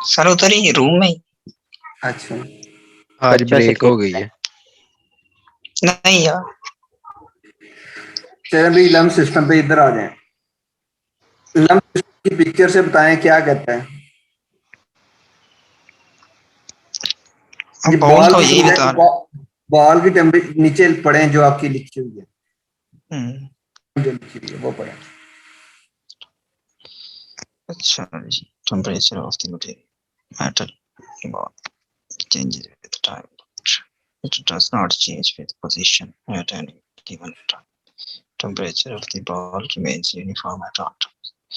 सर उधर ही रूम में ही। अच्छा, आज ब्रेक हो गई है। नहीं यार, चलिए अभी लम्प सिस्टम पे इधर आ जाएं। लम्प सिस्टम की पिक्चर से बताएं क्या कहता है। ये बॉल तो यही बता रहा बॉल की टेम्परेचर नीचे पढ़े जो आपकी लिखी हुई है, जो लिखी हुई है वो पढ़े। अच्छा जी, temperature of the material metal ball changes with time. It does not change with position at any given time. Temperature of the ball remains uniform at all times.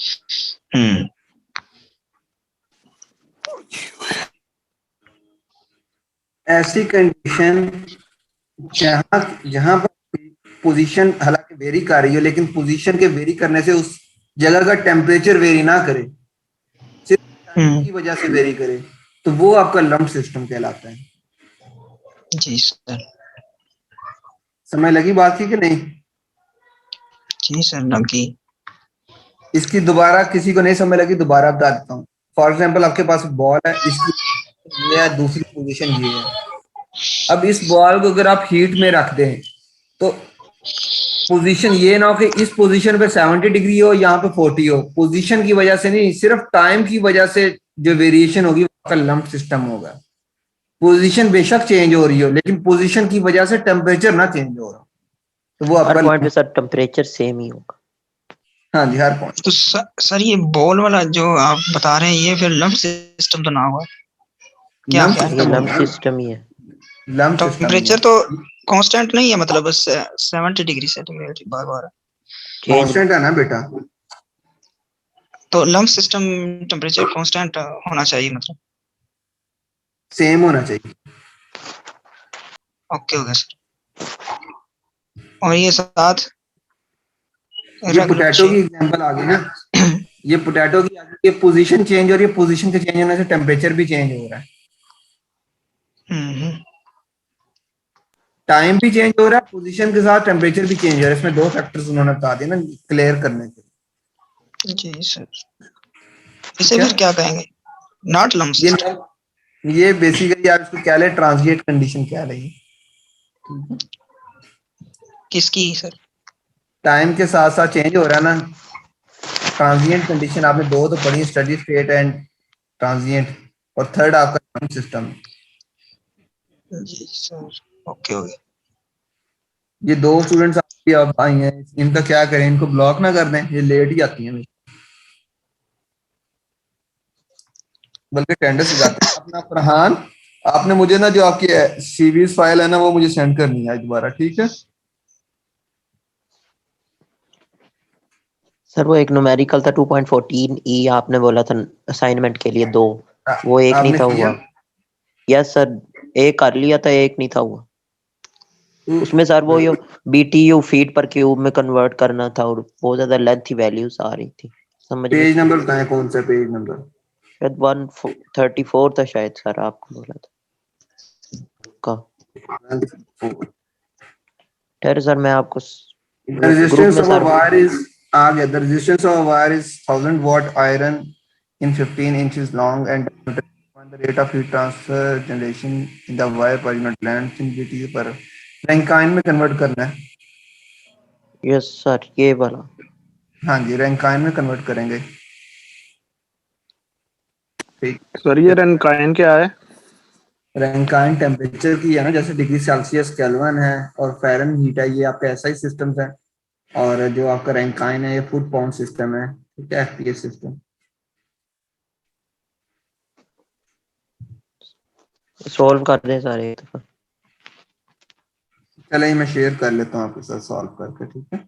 ऐसी कंडीशन जहां पर पोजीशन हालांकि वेरी कर रही हो, लेकिन position के very करने से उस जगह का टेम्परेचर वेरी ना करे, सिर्फ टाइम की वजह से वेरी करे, तो वो आपका लम्प सिस्टम कहलाता है। जी सर। समझ लगी बात की कि नहीं? जी सर लगी। इसकी दोबारा किसी को नहीं समझ लगी, दोबारा बता देता हूँ। फॉर एग्जाम्पल आपके पास बॉल है, इसकी ये है, दूसरी पोजीशन ये है। अब इस बॉल को अगर आप हीट में रख दें तो पोजीशन ये ना हो कि इस पोजीशन पे 70 डिग्री हो, यहाँ पे 40 हो। पोजीशन की वजह से नहीं, सिर्फ टाइम की वजह से जो वेरिएशन होगी वो लम्प सिस्टम होगा। पोजीशन बेशक चेंज हो रही हो, लेकिन पोजीशन की वजह से टेम्परेचर ना चेंज हो रहा, तो वो हर आपका पॉइंट पे सर टेम्परेचर सेम ही होगा। हाँ जी, हर पॉइंट। तो सर ये बॉल वाला जो आप बता रहे हैं ये फिर लम्प सिस्टम तो ना हुआ? क्या ये लम्प सिस्टम ही है। लम्प टेम्परेचर तो कांस्टेंट नहीं है, मतलब बस 70 डिग्री सेंटीग्रेड बार बार कांस्टेंट है ना बेटा। तो लम्प सिस्टम टेम्परेचर कांस्टेंट होना चाहिए, मतलब सेम होना चाहिए। ओके हो गया सर। और ये साथ ये पोटैटो की एग्जांपल आ गई ना। ये पोटैटो की ये पोजीशन चेंज हो रही है, पोजीशन के चेंज होने से टेम्परेचर भी चेंज हो रहा है, टाइम भी चेंज हो रहा है, पोजीशन के साथ टेम्परेचर भी चेंज हो रहा है। इसमें 2 फैक्टर्स उन्होंने बता दिए ना क्लियर करने के लिए। जी सर, इसे फिर क्या कहेंगे? Not lumps. ये बेसिकली आप इसको क्या ले, ट्रांजिएंट कंडीशन क्या ले, किसकी सर? टाइम के साथ साथ चेंज हो रहा है ना। ट्रांजिएंट कंडीशन आपने 2 तो पढ़ी, स्टडी स्टेट एंड ट्रांजिएंट, और थर्ड आपका टाइम सिस्टम। जी सर, ओके ओके। ये 2 स्टूडेंट्स आपकी अब आई हैं, इनका क्या करें, इनको ब्लॉक ना कर दें, ये लेट ही आती हैं बल्कि अटेंडेंस लगाते हैं। अपना फरहान, आपने मुझे ना जो आपकी सीवीज फाइल है ना वो मुझे सेंड करनी है दोबारा, ठीक है? सर वो एक न्यूमेरिकल था 2.14 ई, आपने बोला था असाइनमेंट के लिए 2, वो एक नहीं आपने था किया? हुआ। यस सर, एक कर लिया था, एक नहीं था हुआ। उसमें सर वो यो BTU फीट पर क्यूब में कन्वर्ट करना था और बहुत ज्यादा लेंथी वैल्यूज आ रही थी, समझ में पेज नंबर बताएं, कौन सा पेज नंबर? शायद 134 था शायद सर, आपको बोला था का। ठहरे सर मैं आपको The resistance of a wire is the resistance of a wire is 1000 watt iron in 15 inches long and the rate of heat transfer generation in the wire per unit length in BTU पर Rankine में convert करना है। Yes sir, ये वाला। हाँ जी, Rankine में convert करेंगे। ठीक सर ये रैंकाइन क्या है? रैंकाइन टेम्परेचर की है ना, जैसे डिग्री सेल्सियस केल्विन है और फ़ारेनहीट है, ये आपका SI सिस्टम है, और जो आपका रैंकाइन है ये फुट पाउंड सिस्टम है, ठीक है, FPS सिस्टम। सॉल्व कर दें सारे एक दफा। चलिए मैं शेयर कर लेता हूँ आपके साथ सॉल्व करके, ठीक है?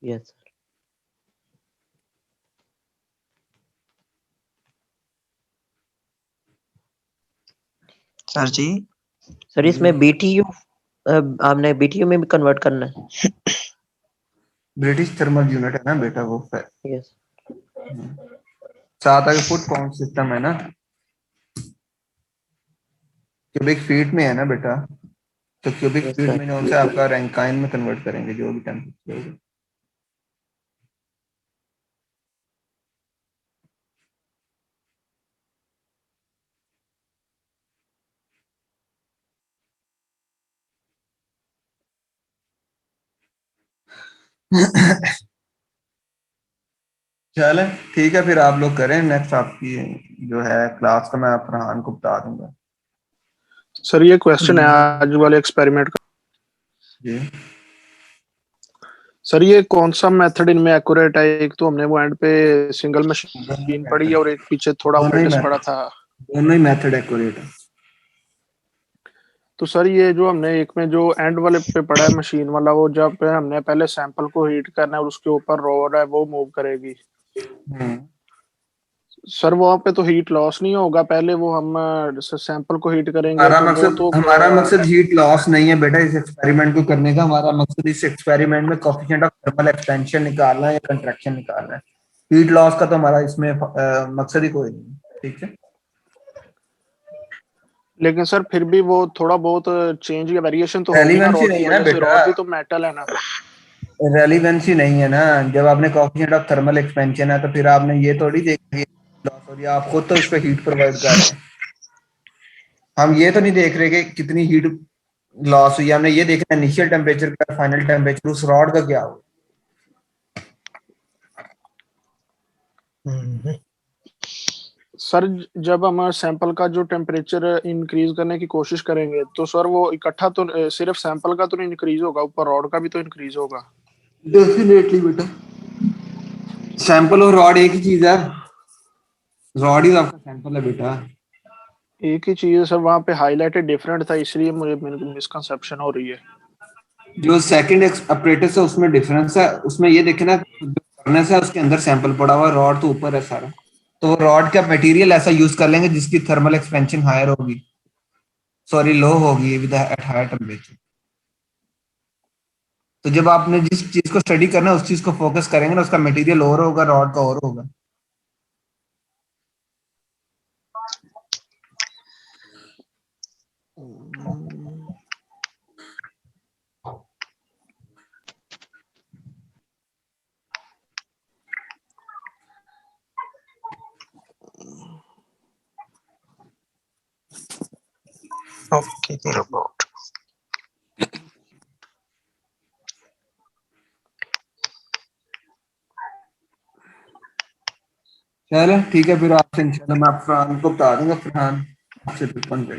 Yes sir. सर जी, सर इसमें BTU आपने BTU में भी कन्वर्ट करना है? ब्रिटिश थर्मल यूनिट है ना बेटा वो। यस। साथ आगे फुट पाउंड सिस्टम है ना, क्यूबिक फीट में है ना बेटा, तो क्यूबिक Yes, फीट sir. में जो से आपका रैंकाइन में कन्वर्ट करेंगे जो भी टेम्परेचर होगा। चले ठीक है, फिर आप लोग करें, नेक्स्ट आपकी जो है क्लास का मैं फरहान को बता दूंगा। सर ये क्वेश्चन है आज वाले एक्सपेरिमेंट का। जी सर ये कौन सा मेथड इनमें एक्यूरेट है? एक तो हमने वो एंड पे सिंगल मशीन पढ़ी और एक पीछे थोड़ा ऑपरेटर्स पढ़ा था। दोनों ही मेथड एक्यूरेट है। तो सर ये जो हमने एक में जो एंड वाले पे पढ़ा है मशीन वाला, वो जब पे हमने पहले सैंपल को हीट करना है और उसके ऊपर रोड है वो मूव करेगी, सर वहां पे तो हीट लॉस नहीं होगा? पहले वो हम सैंपल को हीट करेंगे हमारा मकसद हीट लॉस नहीं है बेटा इस एक्सपेरिमेंट को करने का। हमारा मकसद इस एक्सपेरिमेंट में कोएफिशिएंट ऑफ थर्मल एक्सपेंशन निकालना है या कंट्रैक्शन निकालना है। हीट लॉस का तो हमारा इसमें मकसद ही कोई नहीं, ठीक है? लेकिन सर फिर भी वो थोड़ा बहुत चेंज या वेरिएशन तो होगी ना, रेलेवेंसी रॉड नहीं की है ना वजह से, बेटा, रॉड भी तो मेटल है ना। रेलेवेंसी नहीं है ना। जब आपने कोएफिशिएंट ऑफ थर्मल एक्सपेंशन है तो फिर आपने ये थोड़ी देखी लॉस हो रही है, आप खुद तो इस पे हीट प्रोवाइड कर रहे हैं। हम ये तो नहीं देख रहे कि कितनी हीट लॉस हुई, हमने ये देखना इनिशियल टेम्परेचर का, फाइनल टेम्परेचर उस रॉड का क्या हो। सर जब हम सैंपल का जो टेम्परेचर इंक्रीज करने की कोशिश करेंगे तो सर वो इकट्ठा तो सिर्फ सैंपल का तो नहीं इंक्रीज होगा, ऊपर रॉड का भी तो इंक्रीज होगा। डेफिनेटली बेटा, सैंपल और रॉड एक ही चीज है, रॉड ही आपका सैंपल है बेटा। एक ही चीज है सर, वहां पे हाईलाइटेड डिफरेंट था इसलिए मुझे मिसकंसेप्शन हो रही है। जो सेकंड ऑपरेटर से उसमें डिफरेंस है, उसमें ये देखे ना फर्नेस है उसके अंदर सैंपल पड़ा हुआ, रॉड तो ऊपर है सारा, तो रॉड का मटेरियल ऐसा यूज कर लेंगे जिसकी थर्मल एक्सपेंशन हायर होगी, सॉरी लो होगी विद एट हायर टेम्परेचर। तो जब आपने जिस चीज को स्टडी करना है उस चीज को फोकस करेंगे ना, उसका मटेरियल और होगा, रॉड का और होगा। Okay, the robot. चलो ठीक है, फिर आपसे इंशाल्लाह मैं फरहान को बता दूंगा, फरहान आपसे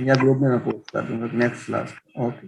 या ग्रुप में मैं पोस्ट कर दूंगा नेक्स्ट क्लास। ओके।